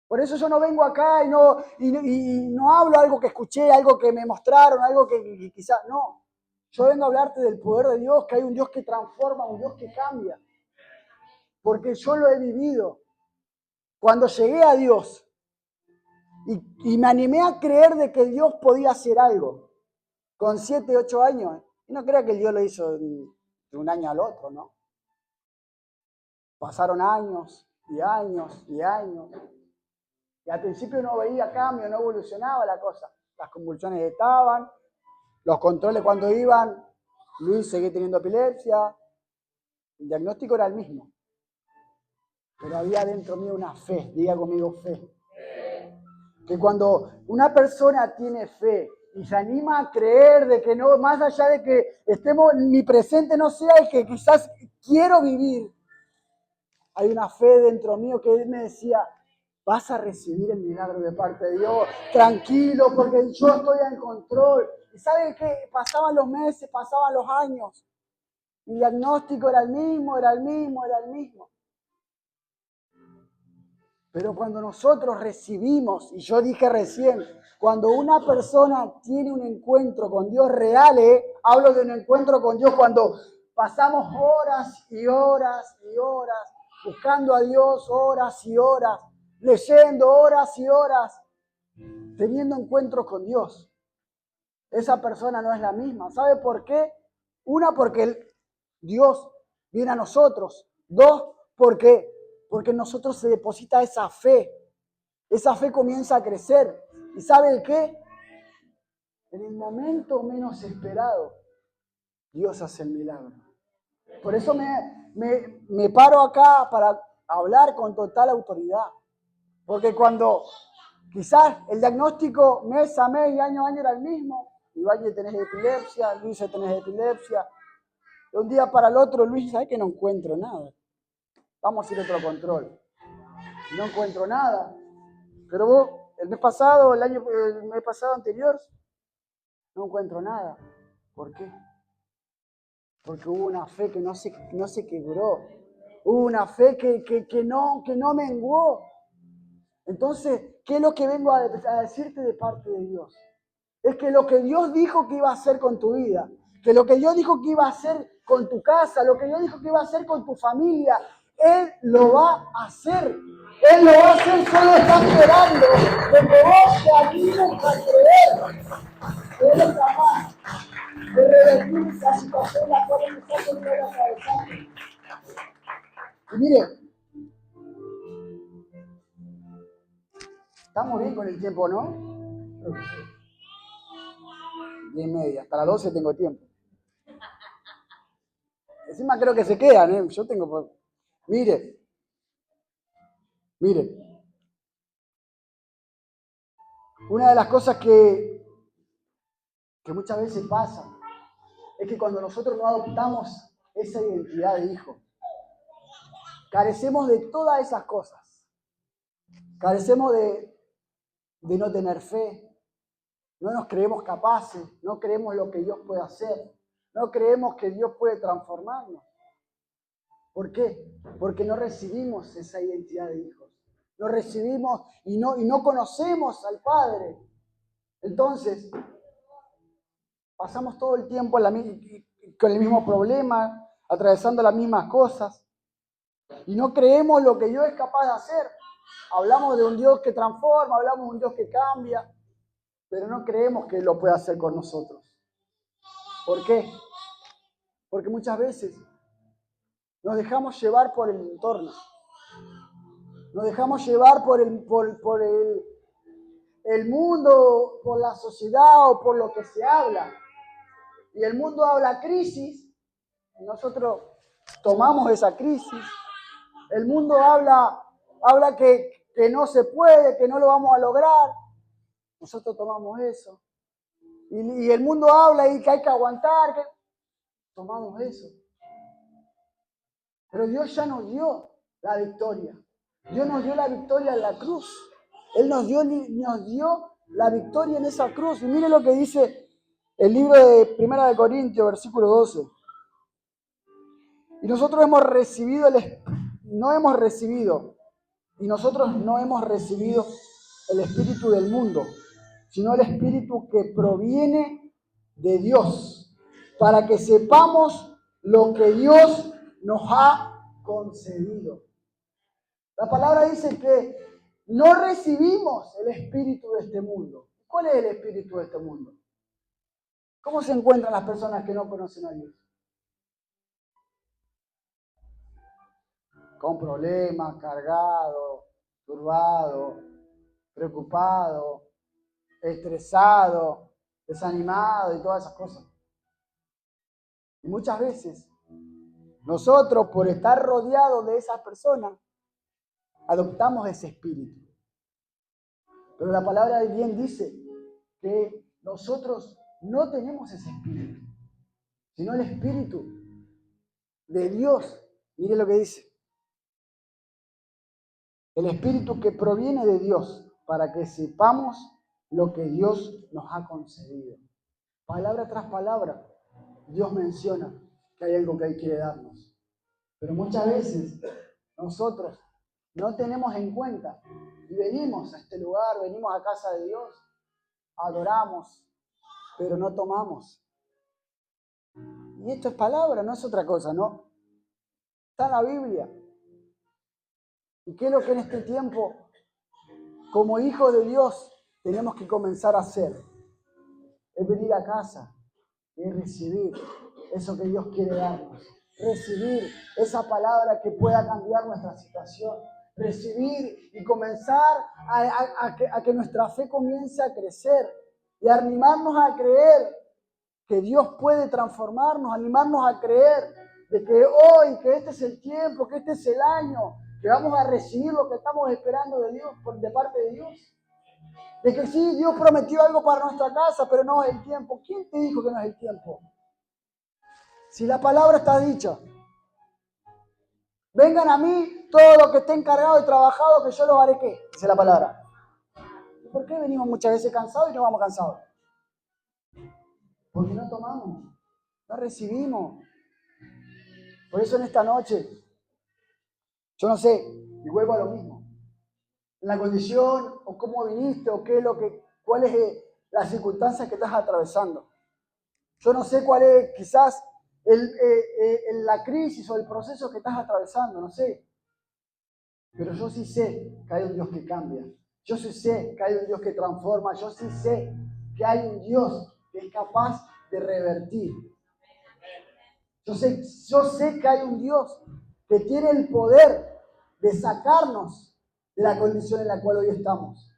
Speaker 1: Por eso yo no vengo acá y no hablo algo que escuché, algo que me mostraron, algo que quizás no. Yo vengo a hablarte del poder de Dios, que hay un Dios que transforma, un Dios que cambia. Porque yo lo he vivido. Cuando llegué a Dios y me animé a creer de que Dios podía hacer algo con 7, 8 años. Y no crea que Dios lo hizo de un año al otro, ¿no? Pasaron años y años y años. Y al principio no veía cambio, no evolucionaba la cosa. Las convulsiones estaban, los controles cuando iban, Luis seguía teniendo epilepsia. El diagnóstico era el mismo. Pero había dentro mío una fe, diga conmigo fe. Que cuando una persona tiene fe y se anima a creer de que no, más allá de que estemos, mi presente no sea el que quizás quiero vivir, hay una fe dentro mío que él me decía, vas a recibir el milagro de parte de Dios, tranquilo, porque yo estoy en control. ¿Y sabe qué? Pasaban los meses, pasaban los años, y el diagnóstico era el mismo, era el mismo, era el mismo. Pero cuando nosotros recibimos, y yo dije recién, cuando una persona tiene un encuentro con Dios real, hablo de un encuentro con Dios cuando pasamos horas y horas y horas buscando a Dios, horas y horas, leyendo horas y horas, teniendo encuentros con Dios. Esa persona no es la misma. ¿Sabe por qué? Una, porque Dios viene a nosotros. Dos, porque en nosotros se deposita esa fe. Esa fe comienza a crecer. ¿Y sabe qué? En el momento menos esperado, Dios hace el milagro. Por eso me paro acá para hablar con total autoridad. Porque cuando quizás el diagnóstico mes a mes y año a año era el mismo, Iván, tenés epilepsia, Luis, tenés epilepsia. De un día para el otro, Luis, ¿sabes que no encuentro nada? Vamos a ir a otro control. No encuentro nada. Pero vos, el mes pasado anterior, no encuentro nada. ¿Por qué? Porque hubo una fe que no se quebró. Hubo una fe que no menguó. Entonces, ¿qué es lo que vengo a decirte de parte de Dios? Es que lo que Dios dijo que iba a hacer con tu vida, que lo que Dios dijo que iba a hacer con tu casa, lo que Dios dijo que iba a hacer con tu familia, Él lo va a hacer. Él lo va a hacer, solo está esperando de que vos te animes a creer. Él es capaz de revertir esa situación en la cual nosotros no la atravesamos. Y mire, estamos bien con el tiempo, ¿no? 10:30, hasta las 12 tengo tiempo. Encima creo que se quedan, ¿eh? Yo tengo... Mire, una de las cosas que muchas veces pasa es que cuando nosotros no adoptamos esa identidad de hijo, carecemos de todas esas cosas. Carecemos de no tener fe, no nos creemos capaces, no creemos lo que Dios puede hacer, no creemos que Dios puede transformarnos. ¿Por qué? Porque no recibimos esa identidad de hijos. No recibimos y no conocemos al Padre. Entonces, pasamos todo el tiempo con el mismo problema, atravesando las mismas cosas, y no creemos lo que Dios es capaz de hacer. Hablamos de un Dios que transforma, hablamos de un Dios que cambia, pero no creemos que lo pueda hacer con nosotros. ¿Por qué? Porque muchas veces nos dejamos llevar por el entorno. Nos dejamos llevar por el mundo, por la sociedad o por lo que se habla. Y el mundo habla crisis, y nosotros tomamos esa crisis. El mundo habla que no se puede, que no lo vamos a lograr. Nosotros tomamos eso. Y el mundo habla y que hay que aguantar. Tomamos eso. Pero Dios ya nos dio la victoria. Dios nos dio la victoria en la cruz. Él nos dio la victoria en esa cruz. Y mire lo que dice el libro de Primera de Corintios, versículo 12. Y nosotros no hemos recibido el espíritu del mundo, sino el espíritu que proviene de Dios, para que sepamos lo que Dios nos ha concedido. La palabra dice que no recibimos el espíritu de este mundo. ¿Cuál es el espíritu de este mundo? ¿Cómo se encuentran las personas que no conocen a Dios? Con problemas, cargado, turbado, preocupado, estresado, desanimado y todas esas cosas. Y muchas veces nosotros, por estar rodeados de esas personas, adoptamos ese espíritu. Pero la palabra de bien dice que nosotros no tenemos ese espíritu, sino el espíritu de Dios. Mire lo que dice. El espíritu que proviene de Dios, para que sepamos lo que Dios nos ha concedido. Palabra tras palabra, Dios menciona que hay algo que Él quiere darnos. Pero muchas veces nosotros no tenemos en cuenta y venimos a este lugar, venimos a casa de Dios, adoramos, pero no tomamos. Y esto es palabra, no es otra cosa, ¿no? Está en la Biblia. ¿Y qué es lo que en este tiempo, como hijos de Dios, tenemos que comenzar a hacer? Es venir a casa y recibir eso que Dios quiere darnos. Recibir esa palabra que pueda cambiar nuestra situación. Recibir y comenzar a que nuestra fe comience a crecer y animarnos a creer que Dios puede transformarnos, animarnos a creer de que hoy, que este es el tiempo, que este es el año, que vamos a recibir lo que estamos esperando de Dios, de parte de Dios. De que sí, Dios prometió algo para nuestra casa, pero no es el tiempo. ¿Quién te dijo que no es el tiempo? Si la palabra está dicha. Vengan a mí todos los que estén cargados y trabajados, que yo los haré ¿qué? Dice la palabra. ¿Y por qué venimos muchas veces cansados y no vamos cansados? Porque no tomamos, no recibimos. Por eso en esta noche, yo no sé, y vuelvo a lo mismo. La condición, o cómo viniste, o qué es cuál es la circunstancia que estás atravesando. Yo no sé cuál es quizás la crisis o el proceso que estás atravesando, no sé. Pero yo sí sé que hay un Dios que cambia. Yo sí sé que hay un Dios que transforma. Yo sí sé que hay un Dios que es capaz de revertir. Yo sé que hay un Dios que tiene el poder de sacarnos de la condición en la cual hoy estamos.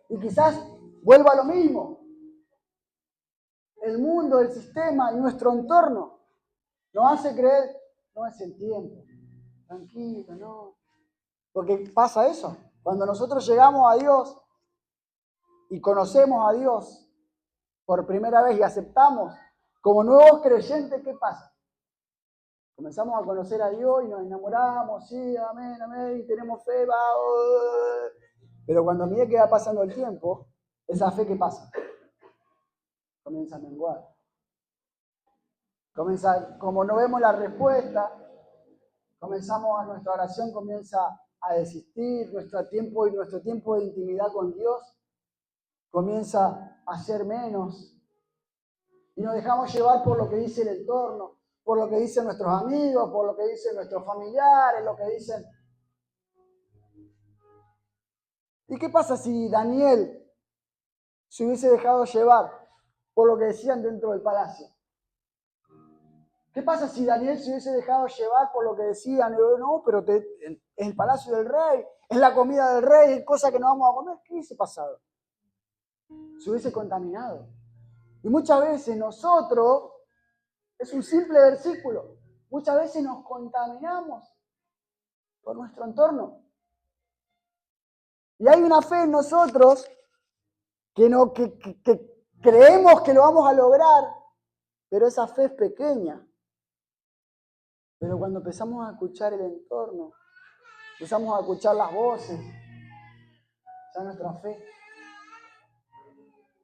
Speaker 1: Y quizás vuelva a lo mismo. El mundo, el sistema y nuestro entorno nos hace creer, no es el tiempo, tranquilo, no. Porque pasa eso. Cuando nosotros llegamos a Dios y conocemos a Dios por primera vez y aceptamos como nuevos creyentes, ¿qué pasa? Comenzamos a conocer a Dios y nos enamoramos, sí, amén, amén, y tenemos fe, pero cuando a medida que va pasando el tiempo, esa fe, ¿qué pasa? Comienza a menguar. Como no vemos la respuesta, nuestra oración comienza a desistir, nuestro tiempo de intimidad con Dios comienza a ser menos y nos dejamos llevar por lo que dice el entorno, por lo que dicen nuestros amigos, por lo que dicen nuestros familiares, lo que dicen. ¿Y qué pasa si Daniel se hubiese dejado llevar por lo que decían dentro del palacio? ¿Qué pasa si Daniel se hubiese dejado llevar por lo que decían? No, pero es el palacio del rey, es la comida del rey, es cosa que no vamos a comer. ¿Qué hubiese pasado? Se hubiese contaminado. Y muchas veces nosotros, es un simple versículo, muchas veces nos contaminamos por nuestro entorno. Y hay una fe en nosotros que creemos que lo vamos a lograr, pero esa fe es pequeña. Pero cuando empezamos a escuchar el entorno, empezamos a escuchar las voces, ya nuestra fe.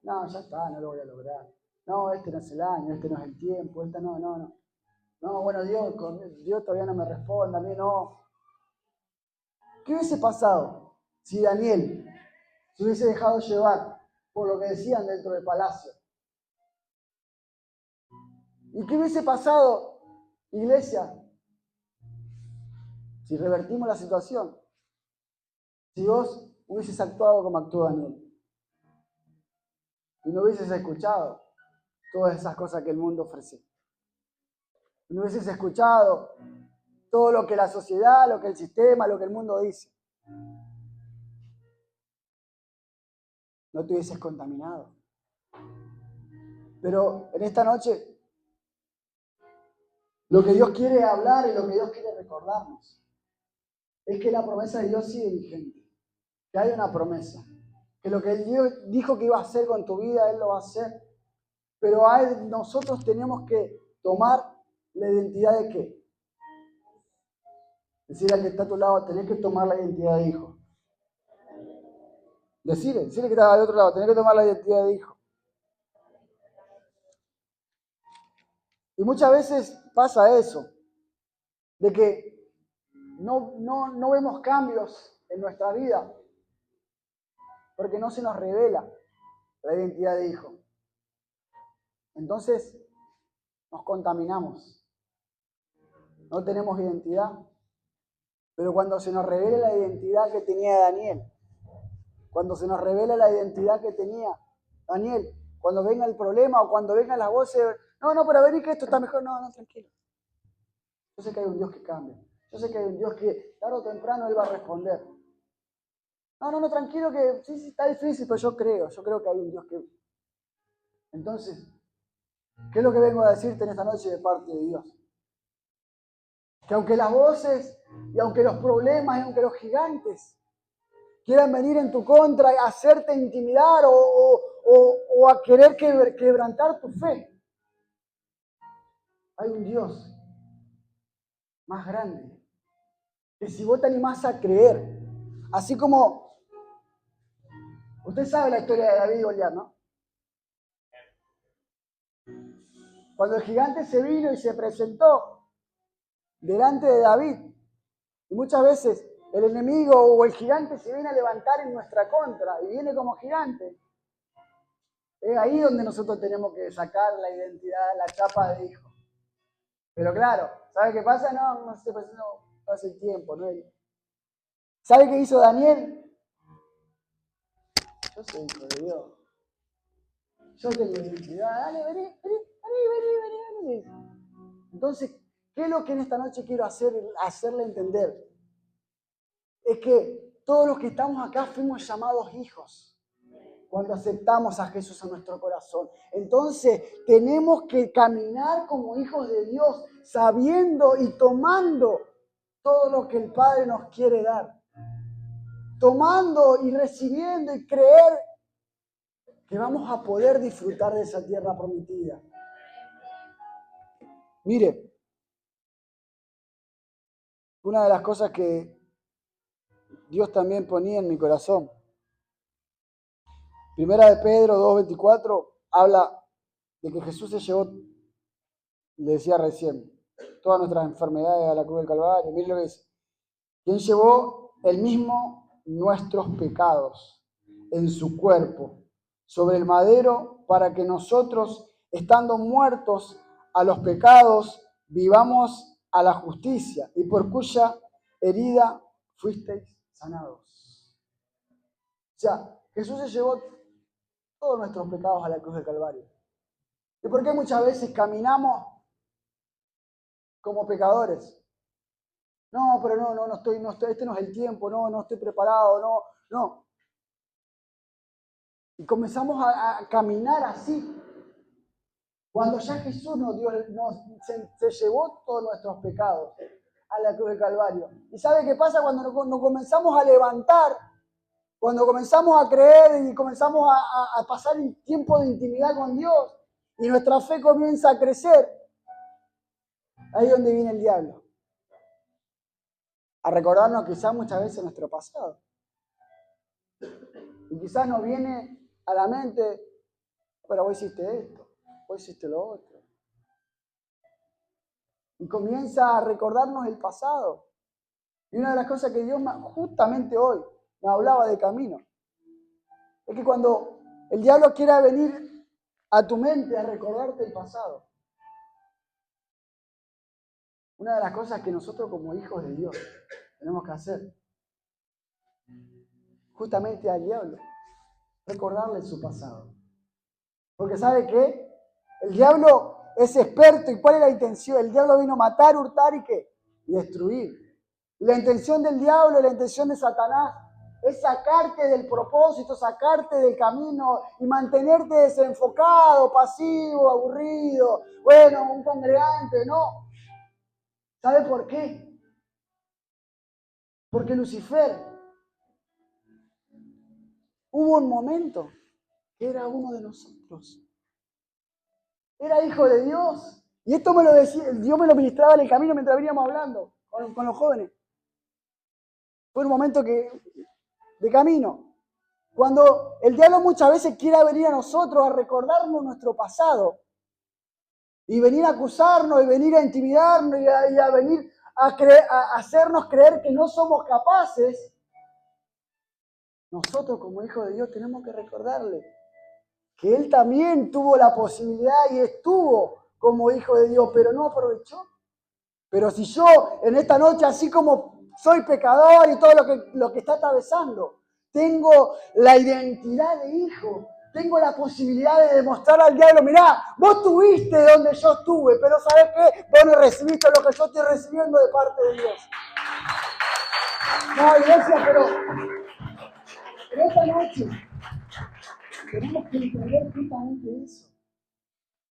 Speaker 1: No, ya está, no lo voy a lograr. No, este no es el año, este no es el tiempo, esta no. No, bueno, Dios todavía no me responde, a mí no. ¿Qué hubiese pasado si Daniel se hubiese dejado llevar por lo que decían dentro del palacio? ¿Y qué hubiese pasado, iglesia, si revertimos la situación? Si vos hubieses actuado como actuó Daniel y no hubieses escuchado todas esas cosas que el mundo ofrece. Y no hubieses escuchado todo lo que la sociedad, lo que el sistema, lo que el mundo dice. No te hubieses contaminado. Pero en esta noche, lo que Dios quiere hablar y lo que Dios quiere recordarnos es que la promesa de Dios sigue vigente. Que hay una promesa. Que lo que Dios dijo que iba a hacer con tu vida, Él lo va a hacer. Pero nosotros tenemos que tomar la identidad de ¿qué? Decirle al que está a tu lado, tenés que tomar la identidad de hijo. Decirle que está al otro lado, tenés que tomar la identidad de hijo. Y muchas veces pasa eso, de que no vemos cambios en nuestra vida, porque no se nos revela la identidad de hijo. Entonces nos contaminamos, no tenemos identidad. Pero cuando se nos revela la identidad que tenía Daniel, cuando se nos revela la identidad que tenía Daniel, cuando venga el problema o cuando vengan las voces, no, pero vení que esto está mejor, no, tranquilo. Yo sé que hay un Dios que cambia, yo sé que hay un Dios que tarde o temprano Él va a responder. No, tranquilo que sí, está difícil, pero yo creo que hay un Dios que... Entonces, ¿qué es lo que vengo a decirte en esta noche de parte de Dios? Que aunque las voces y aunque los problemas y aunque los gigantes quieran venir en tu contra y hacerte intimidar o a querer quebrantar tu fe, hay un Dios más grande que si vos te animás a creer, así como usted sabe la historia de David y Goliat, ¿no? Cuando el gigante se vino y se presentó delante de David, y muchas veces el enemigo o el gigante se viene a levantar en nuestra contra y viene como gigante, es ahí donde nosotros tenemos que sacar la identidad, la chapa de hijo. Pero claro, ¿sabe qué pasa? No se presenta, no hace el tiempo, ¿no? ¿Sabe qué hizo Daniel? Yo soy hijo de Dios. Yo tengo identidad. Dale, vení. Entonces, ¿qué es lo que en esta noche quiero hacerle entender? Es que todos los que estamos acá fuimos llamados hijos cuando aceptamos a Jesús en nuestro corazón. Entonces, tenemos que caminar como hijos de Dios, sabiendo y tomando todo lo que el Padre nos quiere dar. Tomando y recibiendo y creer que vamos a poder disfrutar de esa tierra prometida. Mire, una de las cosas que Dios también ponía en mi corazón, Primera de Pedro 2:24, habla de que Jesús se llevó, le decía recién, todas nuestras enfermedades a la cruz del Calvario. Mire lo que dice, quien llevó él mismo nuestros pecados en su cuerpo sobre el madero para que nosotros, estando muertos a los pecados, vivamos a la justicia y por cuya herida fuisteis sanados. O sea, Jesús se llevó todos nuestros pecados a la cruz del Calvario. ¿Y por qué muchas veces caminamos como pecadores? No, pero no estoy, este no es el tiempo, no estoy preparado, no. Y comenzamos a caminar así. Cuando ya Jesús se llevó todos nuestros pecados a la cruz del Calvario. ¿Y sabe qué pasa cuando nos comenzamos a levantar? Cuando comenzamos a creer y comenzamos a pasar un tiempo de intimidad con Dios y nuestra fe comienza a crecer, ahí es donde viene el diablo. a recordarnos quizás muchas veces nuestro pasado. Y quizás nos viene a la mente, pero vos hiciste esto, vos hiciste lo otro. Y comienza a recordarnos el pasado. Y una de las cosas que Dios justamente hoy me hablaba de camino, es que cuando el diablo quiera venir a tu mente a recordarte el pasado, una de las cosas que nosotros como hijos de Dios tenemos que hacer, justamente al diablo, recordarle su pasado. Porque ¿sabe qué? El diablo es experto. ¿Y cuál es la intención? El diablo vino a matar, hurtar y ¿qué? Y destruir. La intención del diablo, la intención de Satanás, es sacarte del propósito, sacarte del camino y mantenerte desenfocado, pasivo, aburrido, bueno, un congregante, no. ¿Sabe por qué? Porque Lucifer, hubo un momento que era uno de nosotros. Era hijo de Dios. Y esto me lo decía, Dios me lo ministraba en el camino mientras veníamos hablando con los jóvenes. Fue un momento de camino. Cuando el diablo muchas veces quiere venir a nosotros a recordarnos nuestro pasado. Y venir a acusarnos, y venir a intimidarnos, y a venir a hacernos creer que no somos capaces. Nosotros como hijos de Dios tenemos que recordarle que Él también tuvo la posibilidad y estuvo como hijo de Dios, pero no aprovechó. Pero si yo en esta noche, así como soy pecador y todo lo que está atravesando, tengo la identidad de hijo, tengo la posibilidad de demostrar al diablo, mirá, vos estuviste donde yo estuve, pero ¿sabés qué? Vos no recibiste lo que yo estoy recibiendo de parte de Dios. No, iglesia, pero esta noche tenemos que entender justamente eso.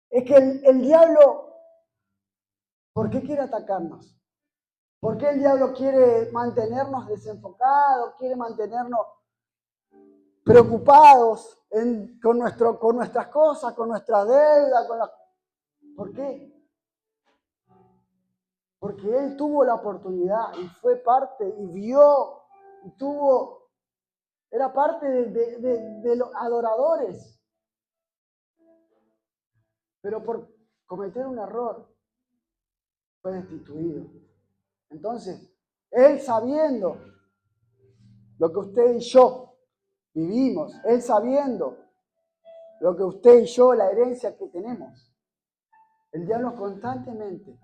Speaker 1: Es que el diablo, ¿por qué quiere atacarnos? ¿Por qué el diablo quiere mantenernos desenfocados, quiere mantenernos preocupados con nuestras cosas, con nuestras deudas? ¿Por qué? Porque él tuvo la oportunidad y fue parte y vio y era parte de los adoradores. Pero por cometer un error fue destituido. Entonces, él sabiendo lo que usted y yo vivimos, él sabiendo lo que usted y yo, la herencia que tenemos, el diablo constantemente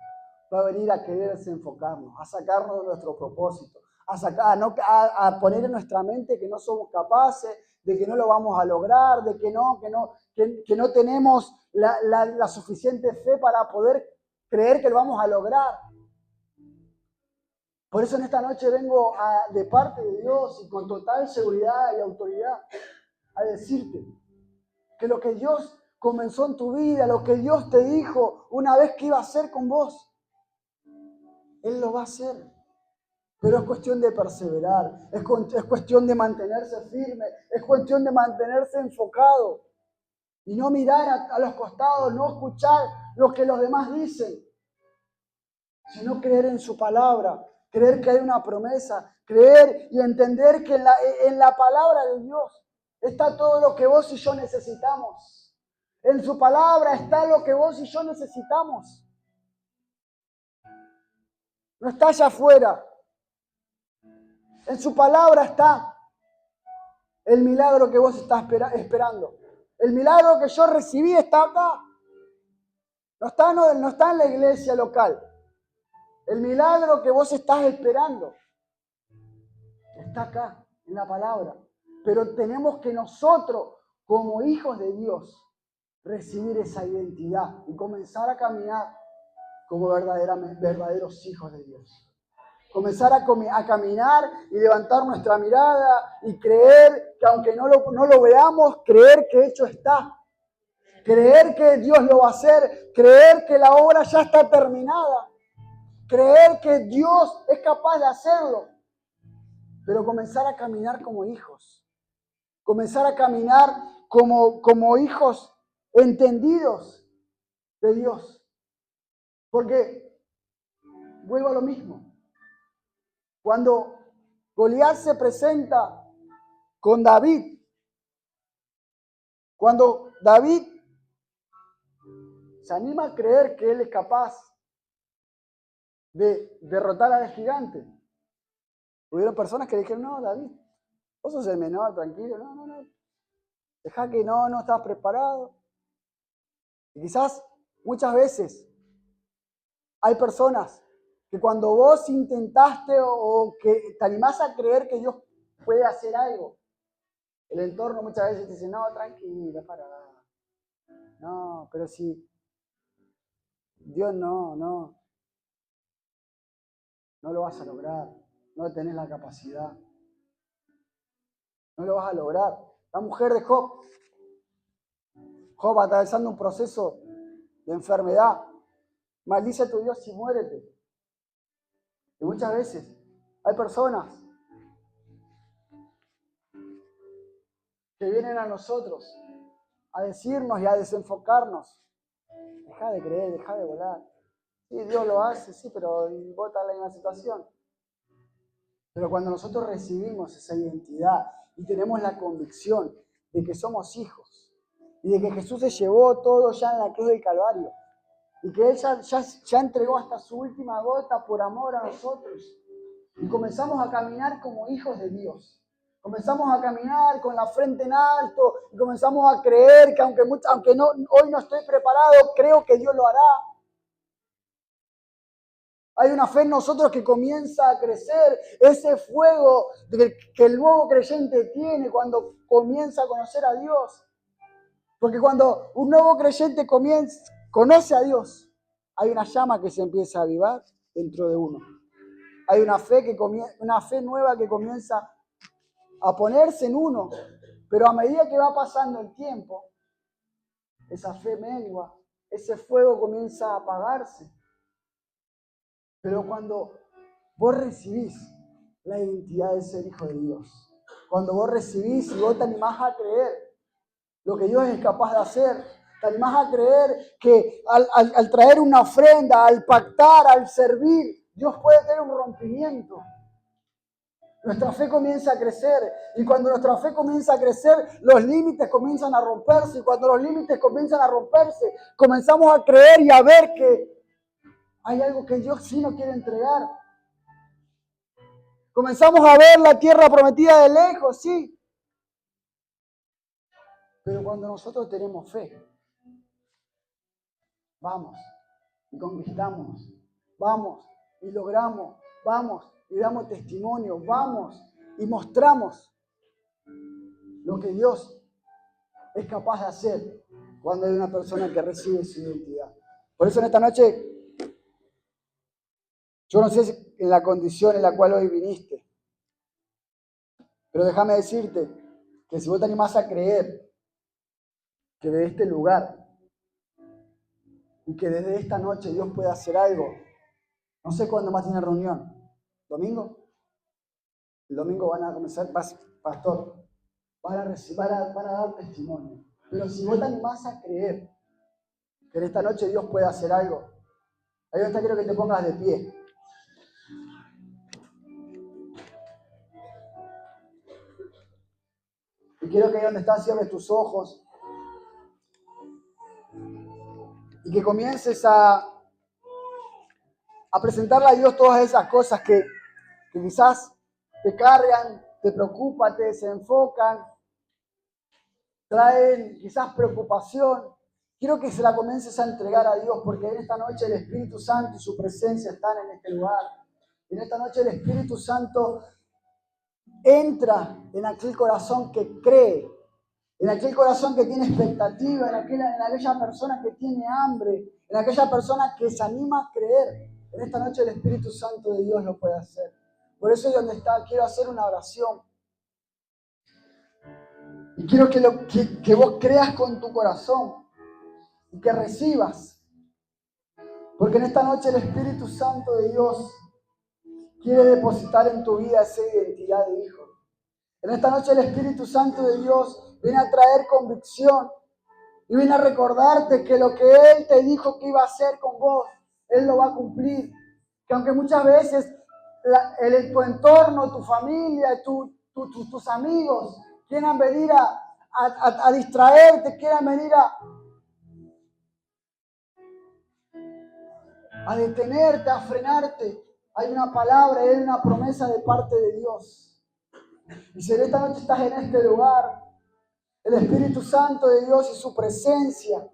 Speaker 1: va a venir a querer desenfocarnos, a sacarnos de nuestro propósito, a poner en nuestra mente que no somos capaces, de que no lo vamos a lograr, de que no tenemos la suficiente fe para poder creer que lo vamos a lograr. Por eso en esta noche vengo de parte de Dios y con total seguridad y autoridad a decirte que lo que Dios comenzó en tu vida, lo que Dios te dijo una vez que iba a hacer con vos, Él lo va a hacer. Pero es cuestión de perseverar, es cuestión de mantenerse firme, es cuestión de mantenerse enfocado y no mirar a los costados, no escuchar lo que los demás dicen, sino creer en su palabra, creer que hay una promesa, creer y entender que en la palabra de Dios está todo lo que vos y yo necesitamos. En su palabra está lo que vos y yo necesitamos. No está allá afuera. En su palabra está el milagro que vos estás esperando. El milagro que yo recibí está acá. No está en la iglesia local. El milagro que vos estás esperando está acá, en la palabra. Pero tenemos que nosotros, como hijos de Dios, recibir esa identidad y comenzar a caminar como verdaderos hijos de Dios. Comenzar a caminar y levantar nuestra mirada y creer que aunque no lo veamos, creer que hecho está. Creer que Dios lo va a hacer, creer que la obra ya está terminada. Creer que Dios es capaz de hacerlo. Pero comenzar a caminar como hijos. Comenzar a caminar como hijos entendidos de Dios. Porque vuelvo a lo mismo. Cuando Goliat se presenta con David, cuando David se anima a creer que él es capaz de derrotar al gigante, hubieron personas que dijeron, no, David, vos sos el menor, tranquilo, no, dejá que no estás preparado. Y quizás muchas veces hay personas que cuando vos intentaste o que te animás a creer que Dios puede hacer algo, el entorno muchas veces te dice, no, tranquila, para. No, pero si Dios no lo vas a lograr, no tenés la capacidad, no lo vas a lograr. La mujer de Job atravesando un proceso de enfermedad, maldice a tu Dios y muérete. Y muchas veces hay personas que vienen a nosotros a decirnos y a desenfocarnos. Deja de creer, deja de volar. Sí, Dios lo hace, sí, pero vos estás en la misma situación. Pero cuando nosotros recibimos esa identidad y tenemos la convicción de que somos hijos y de que Jesús se llevó todo ya en la cruz del Calvario y que Él ya entregó hasta su última gota por amor a nosotros y comenzamos a caminar como hijos de Dios. Comenzamos a caminar con la frente en alto y comenzamos a creer que aunque hoy no estoy preparado, creo que Dios lo hará. Hay una fe en nosotros que comienza a crecer, ese fuego que el nuevo creyente tiene cuando comienza a conocer a Dios. Porque cuando un nuevo creyente conoce a Dios, hay una llama que se empieza a avivar dentro de uno. Hay una fe nueva que comienza a ponerse en uno, pero a medida que va pasando el tiempo, esa fe mengua, ese fuego comienza a apagarse. Pero cuando vos recibís la identidad de ser hijo de Dios, cuando vos recibís y vos te animás a creer lo que Dios es capaz de hacer, te animás a creer que al traer una ofrenda, al pactar, al servir, Dios puede tener un rompimiento. Nuestra fe comienza a crecer y cuando nuestra fe comienza a crecer, los límites comienzan a romperse y cuando los límites comienzan a romperse, comenzamos a creer y a ver que hay algo que Dios sí nos quiere entregar. Comenzamos a ver la tierra prometida de lejos, sí. Pero cuando nosotros tenemos fe, vamos y conquistamos, vamos y logramos, vamos y damos testimonio, vamos y mostramos lo que Dios es capaz de hacer cuando hay una persona que recibe su identidad. Por eso en esta noche, yo no sé en la condición en la cual hoy viniste, pero déjame decirte que si vos te animás a creer que de este lugar y que desde esta noche Dios puede hacer algo, no sé cuándo más tiene reunión, ¿domingo? El domingo van a comenzar, pastor, van a dar testimonio. Pero si vos te animás a creer que en esta noche Dios puede hacer algo, ahí donde quiero que te pongas de pie. Y quiero que ahí donde estás cierres tus ojos y que comiences a presentarle a Dios todas esas cosas que quizás te cargan, te preocupan, te desenfocan, traen quizás preocupación. Quiero que se la comiences a entregar a Dios porque en esta noche el Espíritu Santo y su presencia están en este lugar. En esta noche el Espíritu Santo entra en aquel corazón que cree, en aquel corazón que tiene expectativa, en aquella persona que tiene hambre, en aquella persona que se anima a creer. En esta noche el Espíritu Santo de Dios lo puede hacer. Por eso es donde está, quiero hacer una oración. Y quiero que vos creas con tu corazón y que recibas. Porque en esta noche el Espíritu Santo de Dios quiere depositar en tu vida esa identidad de hijo. En esta noche el Espíritu Santo de Dios viene a traer convicción y viene a recordarte que lo que Él te dijo que iba a hacer con vos, Él lo va a cumplir. Que aunque muchas veces tu entorno, tu familia, tus amigos quieran venir a distraerte, quieran venir a detenerte, a frenarte. Hay una palabra, hay una promesa de parte de Dios. Y si en esta noche estás en este lugar, el Espíritu Santo de Dios y su presencia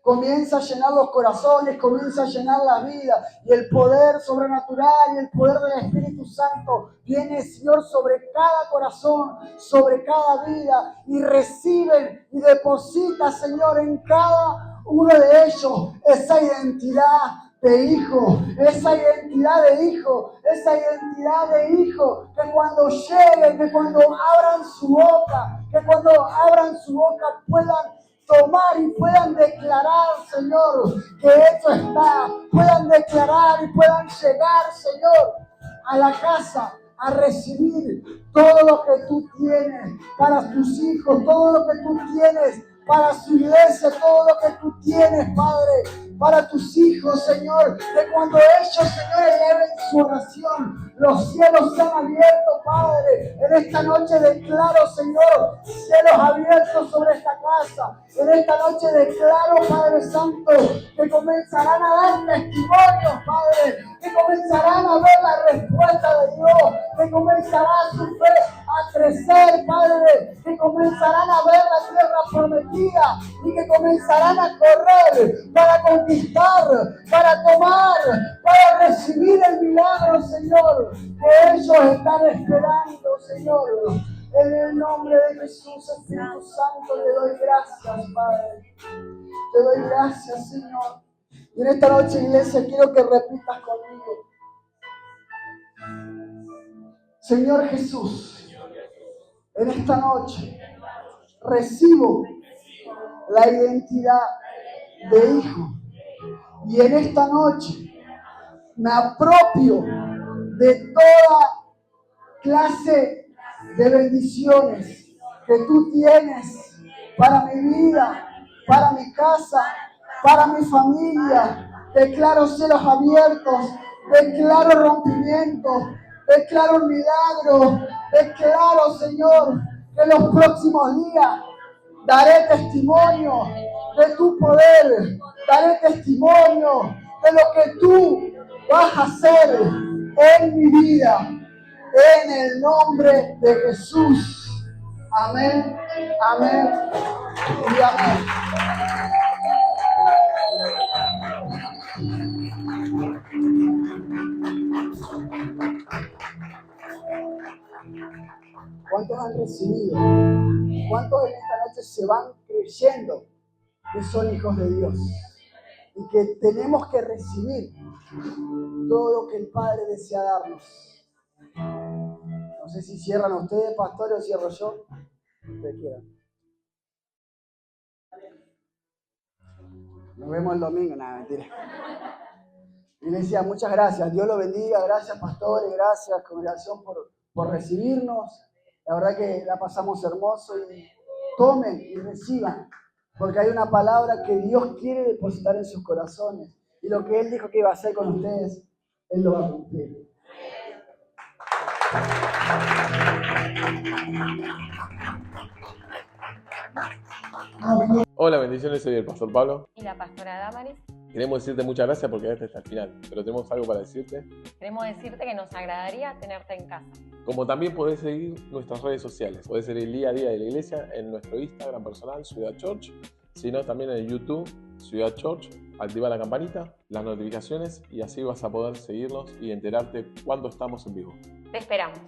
Speaker 1: comienza a llenar los corazones, comienza a llenar la vida, y el poder sobrenatural y el poder del Espíritu Santo viene, Señor, sobre cada corazón, sobre cada vida, y reciben y deposita, Señor, en cada uno de ellos esa identidad de hijo, esa identidad de hijo, esa identidad de hijo, que cuando lleguen, que cuando abran su boca, puedan tomar y puedan declarar, Señor, que eso está, puedan declarar y puedan llegar, Señor, a la casa a recibir todo lo que tú tienes para tus hijos, todo lo que tú tienes para su iglesia, todo lo que tú tienes, Padre, para tus hijos, Señor, que cuando ellos, Señor, eleven su oración, los cielos sean abiertos, Padre. En esta noche declaro, Señor, cielos abiertos sobre esta casa. En esta noche declaro, Padre Santo, que comenzarán a dar testimonios, Padre, que comenzarán a ver la respuesta de Dios, que comenzará su fe a crecer, Padre, que comenzarán a ver la tierra prometida y que comenzarán a correr para conquistar, para tomar, para recibir el milagro, Señor, que ellos están esperando, Señor. En el nombre de Jesús, Espíritu Santo, le doy gracias, Padre. Te doy gracias, Señor. Y en esta noche, iglesia, quiero que repitas conmigo. Señor Jesús, en esta noche recibo la identidad de hijo. Y en esta noche me apropio de toda clase de bendiciones que tú tienes para mi vida, para mi casa, para mi familia. Declaro cielos abiertos, declaro rompimiento, declaro milagro, declaro, Señor, que en los próximos días daré testimonio de tu poder, daré testimonio de lo que tú vas a hacer en mi vida, en el nombre de Jesús. Amén, amén y amén. ¿Cuántos han recibido? ¿Cuántos en esta noche se van creyendo que son hijos de Dios? Y que tenemos que recibir todo lo que el Padre desea darnos. No sé si cierran ustedes, pastores, o cierro yo. Ustedes quieran. Nos vemos el domingo. Nada, mentira. Iglesia, muchas gracias. Dios lo bendiga. Gracias, pastores. Gracias, congregación, por recibirnos. La verdad que la pasamos hermoso. Y tomen y reciban. Porque hay una palabra que Dios quiere depositar en sus corazones. Y lo que Él dijo que iba a hacer con ustedes, Él lo va a cumplir.
Speaker 2: Hola, bendiciones, soy el pastor Pablo.
Speaker 3: Y la pastora Damaris.
Speaker 2: Queremos decirte muchas gracias porque llegaste hasta el final, pero tenemos algo para decirte.
Speaker 3: Queremos decirte que nos agradaría tenerte en casa.
Speaker 2: Como también podés seguir nuestras redes sociales. Podés seguir el día a día de la iglesia en nuestro Instagram personal, Ciudad Church, sino también en el YouTube, Ciudad Church. Activa la campanita, las notificaciones y así vas a poder seguirnos y enterarte cuando estamos en vivo.
Speaker 3: Te esperamos.